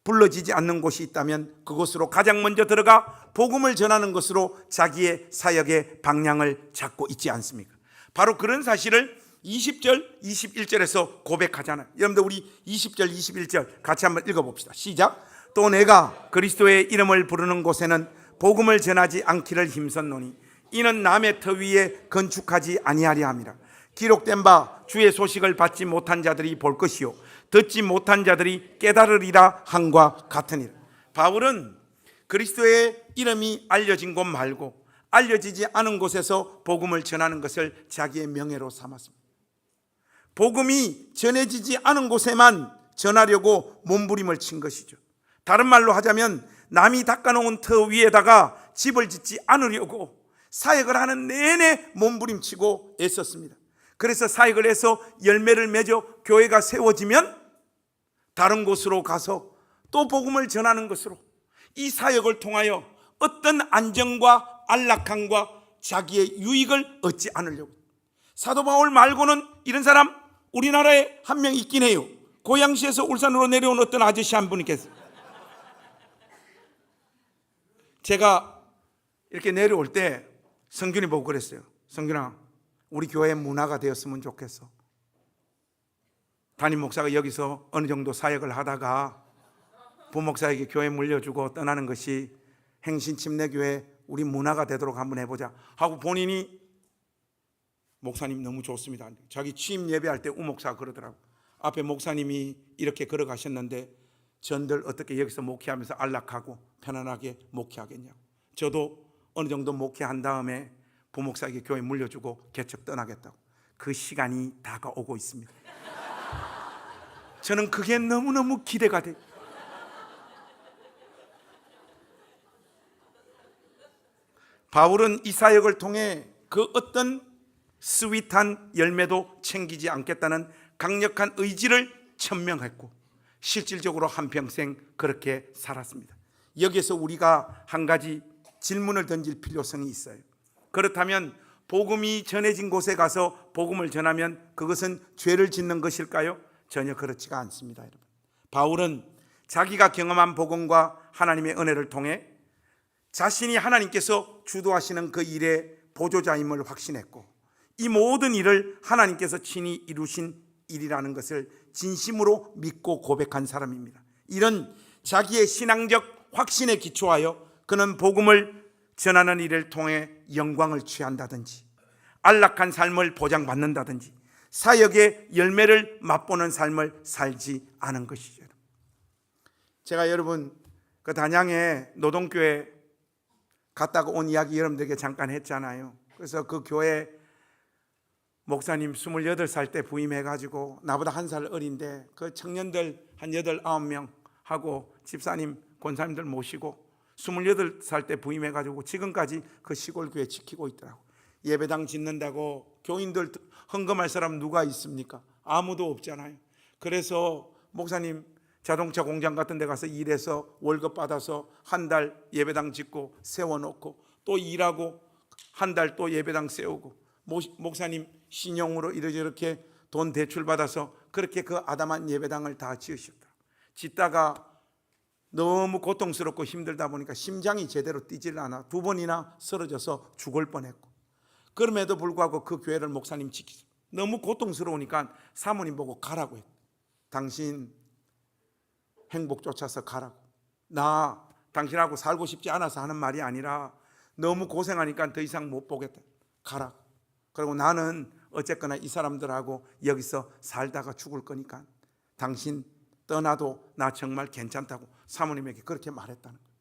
불러지지 않는 곳이 있다면 그곳으로 가장 먼저 들어가 복음을 전하는 것으로 자기의 사역의 방향을 잡고 있지 않습니까? 바로 그런 사실을 20절, 21절에서 고백하잖아요. 여러분들 우리 20절, 21절 같이 한번 읽어봅시다. 시작. 또 내가 그리스도의 이름을 부르는 곳에는 복음을 전하지 않기를 힘썼노니 이는 남의 터 위에 건축하지 아니하리 함이라. 기록된 바 주의 소식을 받지 못한 자들이 볼 것이요 듣지 못한 자들이 깨달으리라 함과 같으니라. 바울은 그리스도의 이름이 알려진 곳 말고 알려지지 않은 곳에서 복음을 전하는 것을 자기의 명예로 삼았습니다. 복음이 전해지지 않은 곳에만 전하려고 몸부림을 친 것이죠. 다른 말로 하자면 남이 닦아놓은 터 위에다가 집을 짓지 않으려고 사역을 하는 내내 몸부림치고 애썼습니다. 그래서 사역을 해서 열매를 맺어 교회가 세워지면 다른 곳으로 가서 또 복음을 전하는 것으로 이 사역을 통하여 어떤 안정과 안락함과 자기의 유익을 얻지 않으려고. 사도 바울 말고는 이런 사람 우리나라에 한 명 있긴 해요. 고양시에서 울산으로 내려온 어떤 아저씨 한 분이 계세요. 제가 이렇게 내려올 때 성균이 보고 그랬어요. 성균아, 우리 교회 문화가 되었으면 좋겠어. 담임 목사가 여기서 어느 정도 사역을 하다가 부목사에게 교회 물려주고 떠나는 것이 행신침례교회 우리 문화가 되도록 한번 해보자 하고 본인이 목사님 너무 좋습니다. 자기 취임 예배할 때 우목사가 그러더라고. 앞에 목사님이 이렇게 걸어가셨는데 전들 어떻게 여기서 목회하면서 안락하고 편안하게 목회하겠냐고. 저도 어느 정도 목회한 다음에 부목사에게 교회 물려주고 개척 떠나겠다고. 그 시간이 다가오고 있습니다. 저는 그게 너무너무 기대가 돼요. 바울은 이 사역을 통해 그 어떤 스윗한 열매도 챙기지 않겠다는 강력한 의지를 천명했고 실질적으로 한평생 그렇게 살았습니다. 여기에서 우리가 한 가지 질문을 던질 필요성이 있어요. 그렇다면 복음이 전해진 곳에 가서 복음을 전하면 그것은 죄를 짓는 것일까요? 전혀 그렇지가 않습니다. 여러분, 바울은 자기가 경험한 복음과 하나님의 은혜를 통해 자신이 하나님께서 주도하시는 그 일의 보조자임을 확신했고 이 모든 일을 하나님께서 친히 이루신 일이라는 것을 진심으로 믿고 고백한 사람입니다. 이런 자기의 신앙적 확신에 기초하여 그는 복음을 전하는 일을 통해 영광을 취한다든지 안락한 삶을 보장받는다든지 사역의 열매를 맛보는 삶을 살지 않은 것이죠. 제가 여러분 그 단양에 노동교회 갔다가 온 이야기 여러분들에게 잠깐 했잖아요. 그래서 그 교회 목사님 28살 때 부임해가지고 나보다 한 살 어린데 그 청년들 한 8, 9명 하고 집사님, 권사님들 모시고 28살 때 부임해가지고 지금까지 그 시골 교회 지키고 있더라고. 예배당 짓는다고 교인들 헌금할 사람 누가 있습니까? 아무도 없잖아요. 그래서 목사님 자동차 공장 같은 데 가서 일해서 월급 받아서 한 달 예배당 짓고 세워놓고 또 일하고 한 달 또 예배당 세우고 목사님 신용으로 이렇게 돈 대출 받아서 그렇게 그 아담한 예배당을 다 지으셨다. 짓다가 너무 고통스럽고 힘들다 보니까 심장이 제대로 뛰질 않아 2번이나 쓰러져서 죽을 뻔했고 그럼에도 불구하고 그 교회를 목사님 지키죠. 너무 고통스러우니까 사모님 보고 가라고 했고 당신 행복 쫓아서 가라고. 나 당신하고 살고 싶지 않아서 하는 말이 아니라 너무 고생하니까 더 이상 못 보겠다. 가라. 그리고 나는 어쨌거나 이 사람들하고 여기서 살다가 죽을 거니까 당신 떠나도 나 정말 괜찮다고 사모님에게 그렇게 말했다는 거예요.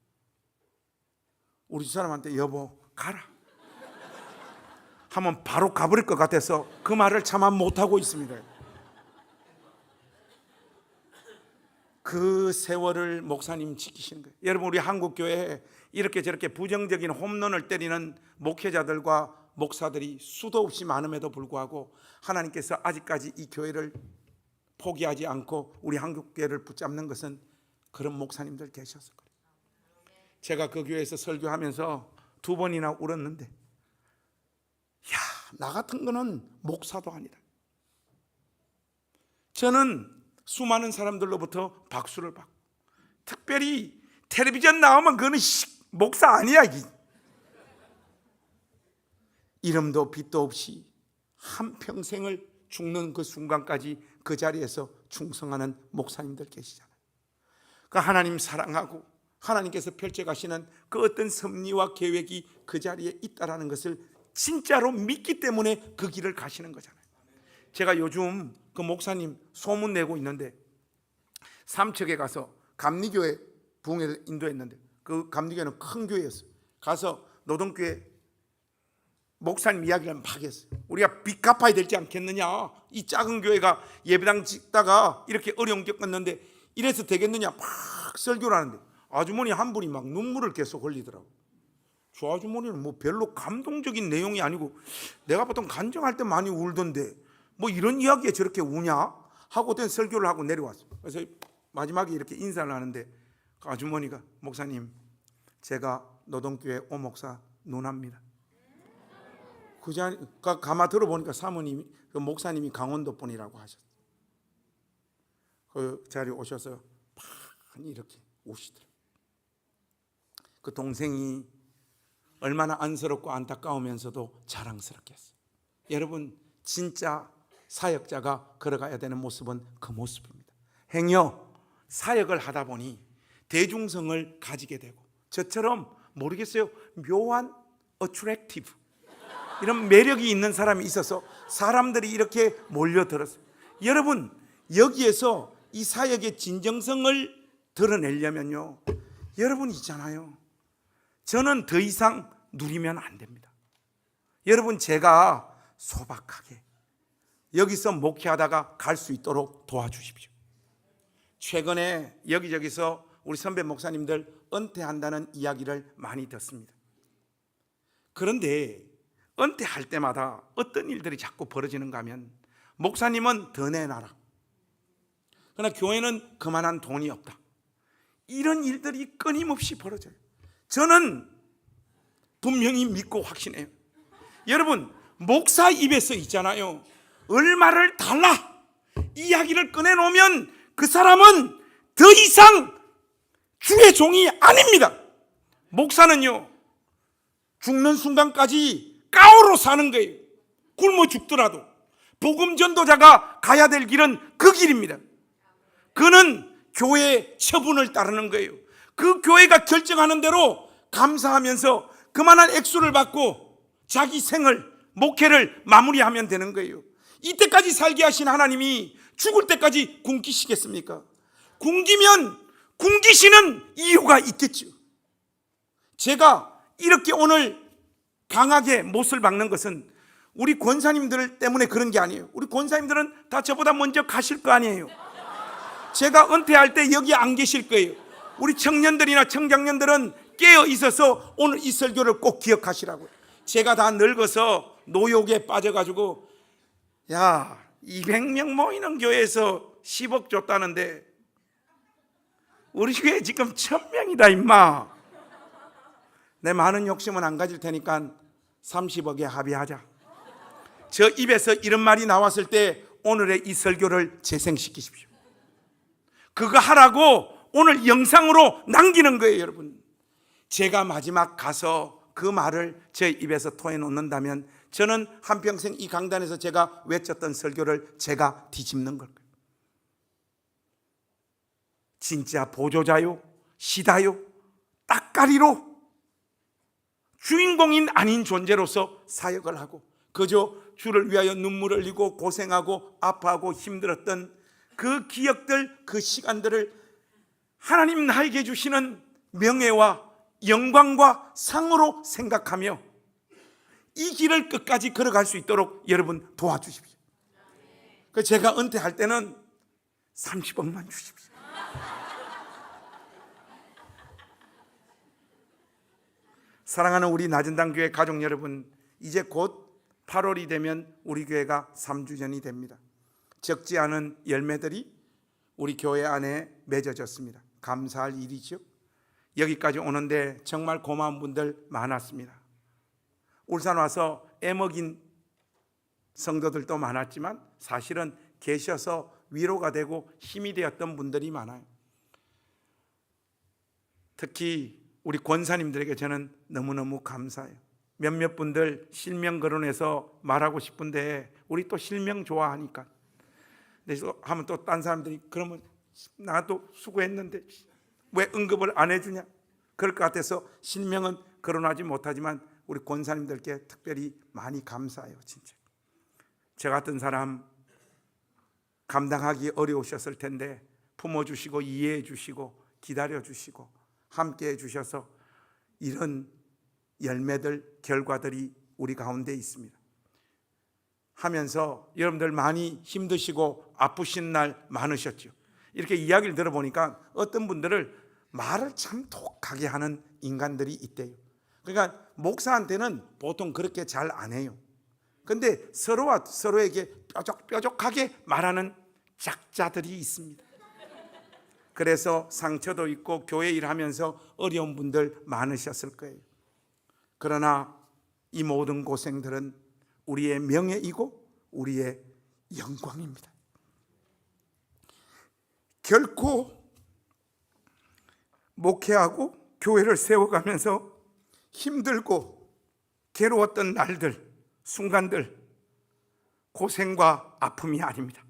우리 사람한테 여보 가라 하면 바로 가버릴 것 같아서 그 말을 차마 못하고 있습니다. 그 세월을 목사님 지키시는 거예요. 여러분, 우리 한국교회에 이렇게 저렇게 부정적인 홈런을 때리는 목회자들과 목사들이 수도 없이 많음에도 불구하고 하나님께서 아직까지 이 교회를 포기하지 않고 우리 한국교회를 붙잡는 것은 그런 목사님들 계셨을 거예요. 제가 그 교회에서 설교하면서 2번이나 울었는데, 야, 나 같은 거는 목사도 아니다. 저는 수많은 사람들로부터 박수를 받고, 특별히 텔레비전 나오면 그거는 목사 아니야. 이름도 빛도 없이 한평생을 죽는 그 순간까지 그 자리에서 충성하는 목사님들 계시잖아요. 그 하나님 사랑하고 하나님께서 펼쳐가시는 그 어떤 섭리와 계획이 그 자리에 있다라는 것을 진짜로 믿기 때문에 그 길을 가시는 거잖아요. 제가 요즘 그 목사님 소문 내고 있는데, 삼척에 가서 감리교회 부흥회를 인도했는데, 그 감리교회는 큰 교회였어요. 가서 노동교회 목사님 이야기를 막 했어요. 우리가 빚 갚아야 되지 않겠느냐, 이 작은 교회가 예배당 짓다가 이렇게 어려움 겪었는데 이래서 되겠느냐 막 설교를 하는데, 아주머니 한 분이 막 눈물을 계속 흘리더라고. 저 아주머니는 뭐 별로 감동적인 내용이 아니고, 내가 보통 간증할 때 많이 울던데 뭐 이런 이야기에 저렇게 우냐 하고 된 설교를 하고 내려왔어요. 그래서 마지막에 이렇게 인사를 하는데 그 아주머니가, 목사님 제가 노동교회 오목사 누나입니다. 그 자리가 가마 들어보니까 사모님이, 그 목사님이 강원도 분이라고 하셨어요. 그 자리에 오셔서 많이 이렇게 우시더라고요. 그 동생이 얼마나 안쓰럽고 안타까우면서도 자랑스럽게 했어요. 여러분, 진짜 사역자가 걸어가야 되는 모습은 그 모습입니다. 행여 사역을 하다 보니 대중성을 가지게 되고, 저처럼 모르겠어요, 묘한 attractive 이런 매력이 있는 사람이 있어서 사람들이 이렇게 몰려들었어요. 여러분, 여기에서 이 사역의 진정성을 드러내려면요, 여러분 있잖아요, 저는 더 이상 누리면 안 됩니다. 여러분, 제가 소박하게 여기서 목회하다가 갈 수 있도록 도와주십시오. 최근에 여기저기서 우리 선배 목사님들 은퇴한다는 이야기를 많이 듣습니다. 그런데 은퇴할 때마다 어떤 일들이 자꾸 벌어지는가 하면, 목사님은 더 내놔라, 그러나 교회는 그만한 돈이 없다, 이런 일들이 끊임없이 벌어져요. 저는 분명히 믿고 확신해요. 여러분, 목사 입에서 있잖아요, 얼마를 달라 이야기를 꺼내놓으면 그 사람은 더 이상 주의 종이 아닙니다. 목사는요, 죽는 순간까지 까오로 사는 거예요. 굶어 죽더라도 복음 전도자가 가야 될 길은 그 길입니다. 그는 교회의 처분을 따르는 거예요. 그 교회가 결정하는 대로 감사하면서 그만한 액수를 받고 자기 생을, 목회를 마무리하면 되는 거예요. 이때까지 살게 하신 하나님이 죽을 때까지 굶기시겠습니까? 굶기면 굶기시는 이유가 있겠죠. 제가 이렇게 오늘 강하게 못을 박는 것은 우리 권사님들 때문에 그런 게 아니에요. 우리 권사님들은 다 저보다 먼저 가실 거 아니에요. 제가 은퇴할 때 여기 안 계실 거예요. 우리 청년들이나 청장년들은 깨어 있어서 오늘 이 설교를 꼭 기억하시라고요. 제가 다 늙어서 노욕에 빠져가지고, 야, 200명 모이는 교회에서 10억 줬다는데 우리 교회 지금 1000명이다 임마. 내 많은 욕심은 안 가질 테니까 30억에 합의하자. 저 입에서 이런 말이 나왔을 때 오늘의 이 설교를 재생시키십시오. 그거 하라고 오늘 영상으로 남기는 거예요. 여러분, 제가 마지막 가서 그 말을 제 입에서 토해놓는다면 저는 한평생 이 강단에서 제가 외쳤던 설교를 제가 뒤집는 걸 거예요. 진짜 보조자요? 시다요? 따까리로 주인공인 아닌 존재로서 사역을 하고 그저 주를 위하여 눈물을 흘리고 고생하고 아파하고 힘들었던 그 기억들, 그 시간들을 하나님 나에게 주시는 명예와 영광과 상으로 생각하며 이 길을 끝까지 걸어갈 수 있도록 여러분 도와주십시오. 제가 은퇴할 때는 30억만 주십시오. 사랑하는 우리 나전당교회 가족 여러분, 이제 곧 8월이 되면 우리 교회가 3주년이 됩니다. 적지 않은 열매들이 우리 교회 안에 맺어졌습니다. 감사할 일이죠. 여기까지 오는데 정말 고마운 분들 많았습니다. 울산 와서 애먹인 성도들도 많았지만 사실은 계셔서 위로가 되고 힘이 되었던 분들이 많아요. 특히 우리 권사님들에게 저는 너무너무 감사해요. 몇몇 분들 실명 거론해서 말하고 싶은데 우리 또 실명 좋아하니까 그래서 하면 또 딴 사람들이 그러면 나도 수고했는데 왜 응급을 안 해주냐 그럴 것 같아서 실명은 거론하지 못하지만 우리 권사님들께 특별히 많이 감사해요. 진짜 저 같은 사람 감당하기 어려우셨을 텐데 품어주시고 이해해 주시고 기다려 주시고 함께 해주셔서 이런 열매들, 결과들이 우리 가운데 있습니다. 하면서 여러분들 많이 힘드시고 아프신 날 많으셨죠. 이렇게 이야기를 들어보니까 어떤 분들을 말을 참 독하게 하는 인간들이 있대요. 그러니까 목사한테는 보통 그렇게 잘 안 해요. 근데 서로와 서로에게 뾰족뾰족하게 말하는 작자들이 있습니다. 그래서 상처도 있고 교회 일하면서 어려운 분들 많으셨을 거예요. 그러나 이 모든 고생들은 우리의 명예이고 우리의 영광입니다. 결코 목회하고 교회를 세워가면서 힘들고 괴로웠던 날들, 순간들, 고생과 아픔이 아닙니다.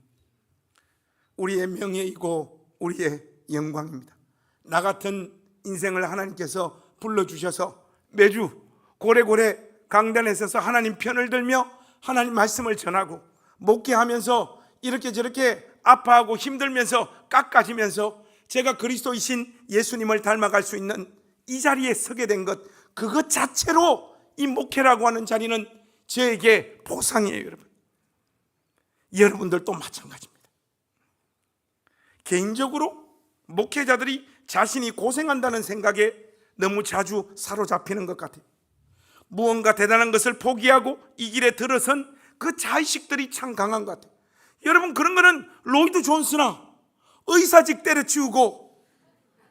우리의 명예이고 우리의 영광입니다. 나 같은 인생을 하나님께서 불러주셔서 매주 고래고래 강단에 서서 하나님 편을 들며 하나님 말씀을 전하고 목회하면서 이렇게 저렇게 아파하고 힘들면서 깎아지면서 제가 그리스도이신 예수님을 닮아갈 수 있는 이 자리에 서게 된 것, 그것 자체로 이 목회라고 하는 자리는 저에게 보상이에요. 여러분, 여러분들도 마찬가지입니다. 개인적으로 목회자들이 자신이 고생한다는 생각에 너무 자주 사로잡히는 것 같아요. 무언가 대단한 것을 포기하고 이 길에 들어선 그 자의식들이 참 강한 것 같아요. 여러분, 그런 거는 로이드 존스나 의사직 때려치우고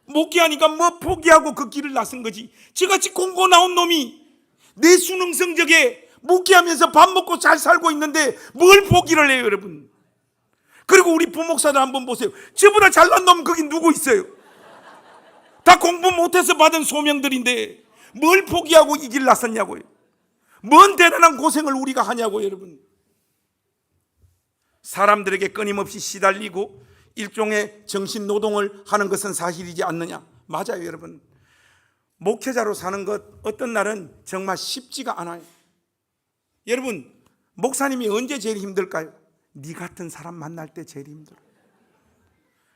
목회하니까 뭐 포기하고 그 길을 나선 거지. 저같이 공고 나온 놈이 내 수능 성적에 목회하면서 밥 먹고 잘 살고 있는데 뭘 포기를 해요, 여러분. 그리고 우리 부목사들 한번 보세요. 저보다 잘난 놈 거기 누구 있어요? 다 공부 못해서 받은 소명들인데 뭘 포기하고 이 길 나섰냐고요. 뭔 대단한 고생을 우리가 하냐고요, 여러분. 사람들에게 끊임없이 시달리고 일종의 정신노동을 하는 것은 사실이지 않느냐. 맞아요, 여러분. 목회자로 사는 것 어떤 날은 정말 쉽지가 않아요. 여러분, 목사님이 언제 제일 힘들까요? 네 같은 사람 만날 때 제일 힘들어요.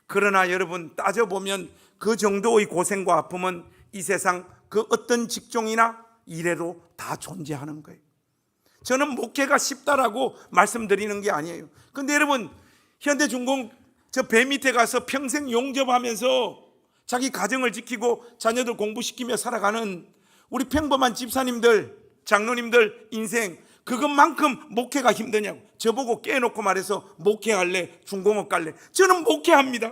그러나 여러분, 따져보면 그 정도의 고생과 아픔은 이 세상 그 어떤 직종이나 일에도 다 존재하는 거예요. 저는 목회가 쉽다라고 말씀드리는 게 아니에요. 근데 여러분, 현대중공 저 배 밑에 가서 평생 용접하면서 자기 가정을 지키고 자녀들 공부시키며 살아가는 우리 평범한 집사님들, 장로님들 인생, 그것만큼 목회가 힘드냐고. 저보고 깨놓고 말해서 목회할래? 중공업 갈래? 저는 목회합니다.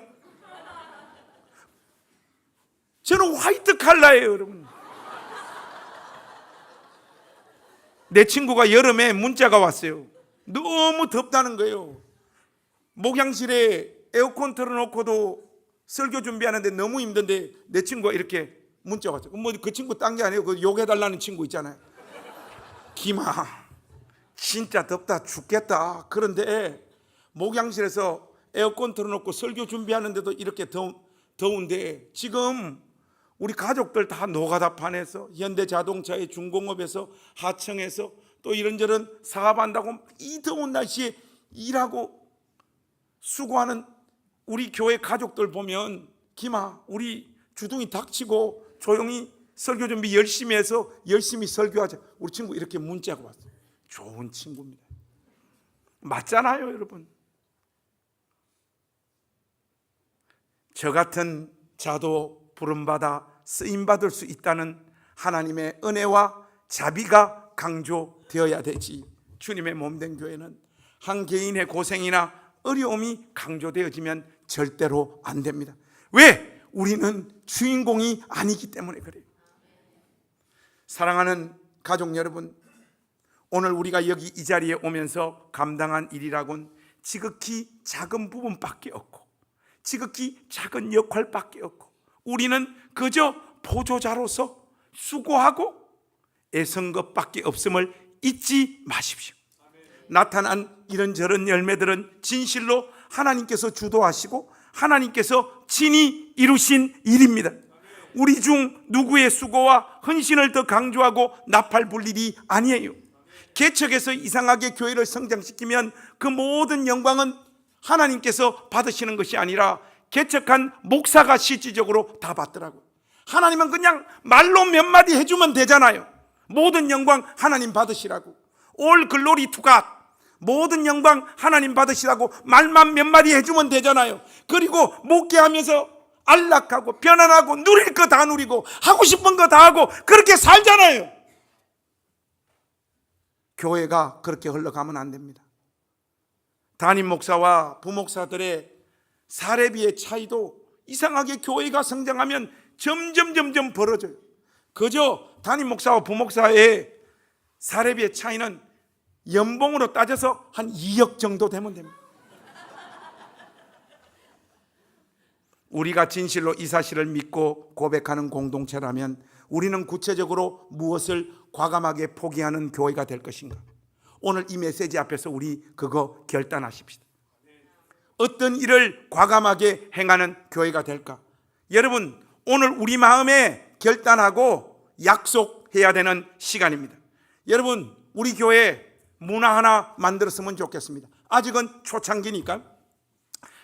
저는 화이트 칼라예요, 여러분. 내 친구가 여름에 문자가 왔어요. 너무 덥다는 거예요. 목양실에 에어컨 틀어놓고도 설교 준비하는데 너무 힘든데 내 친구가 이렇게 문자가 왔어요. 뭐 그 친구 딴 게 아니에요. 그 욕해달라는 친구 있잖아요. 김아, 진짜 덥다 죽겠다. 그런데 목양실에서 에어컨 틀어놓고 설교 준비하는데도 이렇게 더운데 지금 우리 가족들 다 노가다판에서, 현대자동차의 중공업에서, 하청에서 또 이런저런 사업한다고 이 더운 날씨에 일하고 수고하는 우리 교회 가족들 보면 기마 우리 주둥이 닥치고 조용히 설교 준비 열심히 해서 열심히 설교하자. 우리 친구 이렇게 문자가 왔어요. 좋은 친구입니다. 맞잖아요, 여러분. 저 같은 자도 부름받아 쓰임받을 수 있다는 하나님의 은혜와 자비가 강조되어야 되지. 주님의 몸된 교회는 한 개인의 고생이나 어려움이 강조되어지면 절대로 안 됩니다. 왜? 우리는 주인공이 아니기 때문에 그래요. 사랑하는 가족 여러분, 오늘 우리가 여기 이 자리에 오면서 감당한 일이라곤 지극히 작은 부분밖에 없고 지극히 작은 역할밖에 없고 우리는 그저 보조자로서 수고하고 애쓴 것밖에 없음을 잊지 마십시오. 나타난 이런저런 열매들은 진실로 하나님께서 주도하시고 하나님께서 친히 이루신 일입니다. 우리 중 누구의 수고와 헌신을 더 강조하고 나팔 일이 아니에요. 개척해서 이상하게 교회를 성장시키면 그 모든 영광은 하나님께서 받으시는 것이 아니라 개척한 목사가 실질적으로 다 받더라고요. 하나님은 그냥 말로 몇 마디 해주면 되잖아요. 모든 영광 하나님 받으시라고. All glory to God. 모든 영광 하나님 받으시라고 말만 몇 마디 해주면 되잖아요. 그리고 목회하면서 안락하고 편안하고 누릴 거 다 누리고 하고 싶은 거 다 하고 그렇게 살잖아요. 교회가 그렇게 흘러가면 안 됩니다. 담임 목사와 부목사들의 사례비의 차이도 이상하게 교회가 성장하면 점점 벌어져요. 그저 담임 목사와 부목사의 사례비의 차이는 연봉으로 따져서 한 2억 정도 되면 됩니다. 우리가 진실로 이 사실을 믿고 고백하는 공동체라면 우리는 구체적으로 무엇을 과감하게 포기하는 교회가 될 것인가? 오늘 이 메시지 앞에서 우리 그거 결단하십시다. 어떤 일을 과감하게 행하는 교회가 될까? 여러분, 오늘 우리 마음에 결단하고 약속해야 되는 시간입니다. 여러분, 우리 교회 문화 하나 만들었으면 좋겠습니다. 아직은 초창기니까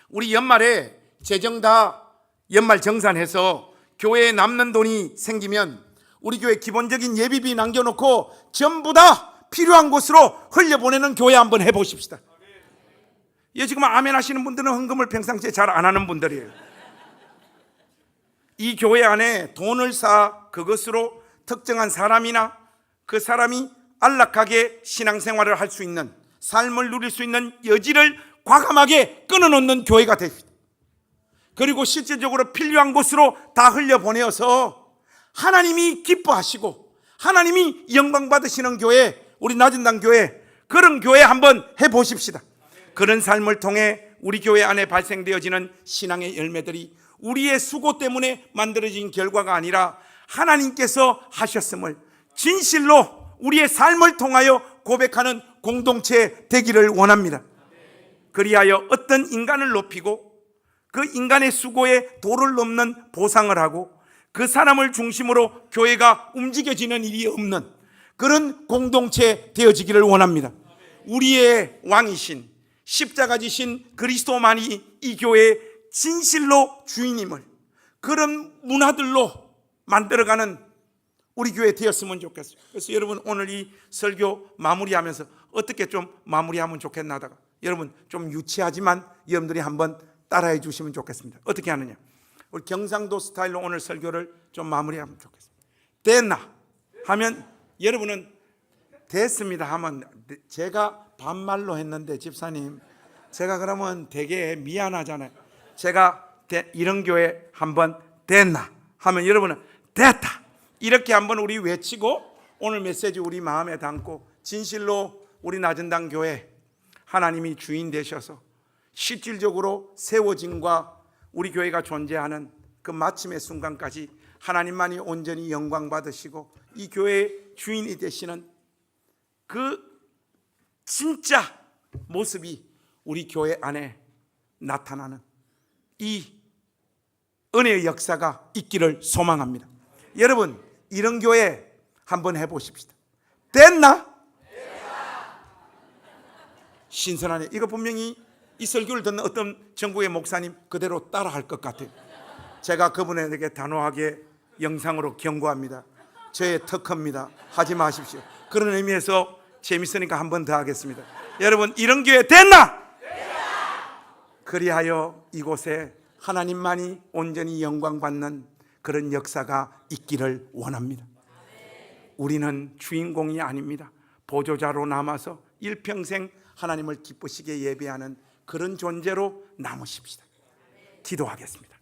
우리 연말에 재정 다 연말 정산해서 교회에 남는 돈이 생기면 우리 교회 기본적인 예비비 남겨놓고 전부 다 필요한 곳으로 흘려보내는 교회 한번 해보십시다. 예, 지금 아멘 하시는 분들은 헌금을 평상시에 잘 안 하는 분들이에요. 이 교회 안에 돈을 쌓아 그것으로 특정한 사람이나 그 사람이 안락하게 신앙생활을 할 수 있는, 삶을 누릴 수 있는 여지를 과감하게 끊어놓는 교회가 됩니다. 그리고 실질적으로 필요한 곳으로 다 흘려보내어서 하나님이 기뻐하시고 하나님이 영광 받으시는 교회, 우리 낮은당 교회, 그런 교회 한번 해보십시다. 그런 삶을 통해 우리 교회 안에 발생되어지는 신앙의 열매들이 우리의 수고 때문에 만들어진 결과가 아니라 하나님께서 하셨음을 진실로 우리의 삶을 통하여 고백하는 공동체 되기를 원합니다. 그리하여 어떤 인간을 높이고 그 인간의 수고에 도를 넘는 보상을 하고 그 사람을 중심으로 교회가 움직여지는 일이 없는 그런 공동체 되어지기를 원합니다. 우리의 왕이신 십자가 지신 그리스도만이 이 교회의 진실로 주인임을 그런 문화들로 만들어가는 우리 교회 되었으면 좋겠어요. 그래서 여러분, 오늘 이 설교 마무리하면서 어떻게 좀 마무리하면 좋겠나 하다가 여러분 좀 유치하지만 여러분들이 한번 따라해 주시면 좋겠습니다. 어떻게 하느냐? 우리 경상도 스타일로 오늘 설교를 좀 마무리하면 좋겠습니다. 됐나? 하면 여러분은 됐습니다 하면 제가 반말로 했는데 집사님 제가 그러면 되게 미안하잖아요. 제가 이런 교회 한번 됐나? 하면 여러분은 됐다 이렇게 한번 우리 외치고 오늘 메시지 우리 마음에 담고 진실로 우리 낮은당 교회 하나님이 주인 되셔서 실질적으로 세워짐과 우리 교회가 존재하는 그 마침의 순간까지 하나님만이 온전히 영광 받으시고 이 교회의 주인이 되시는 그 진짜 모습이 우리 교회 안에 나타나는 이 은혜의 역사가 있기를 소망합니다. 여러분, 이런 교회 한번 해보십시다. 됐나? 신선하네. 이거 분명히 이 설교를 듣는 어떤 전국의 목사님 그대로 따라할 것 같아요. 제가 그분에게 단호하게 영상으로 경고합니다. 저의 특허입니다. 하지 마십시오. 그런 의미에서 재밌으니까 한 번 더 하겠습니다. 여러분, 이런 교회 됐나? 그리하여 이곳에 하나님만이 온전히 영광받는 그런 역사가 있기를 원합니다. 우리는 주인공이 아닙니다. 보조자로 남아서 일평생 하나님을 기쁘시게 예배하는 그런 존재로 남으십시다. 기도하겠습니다.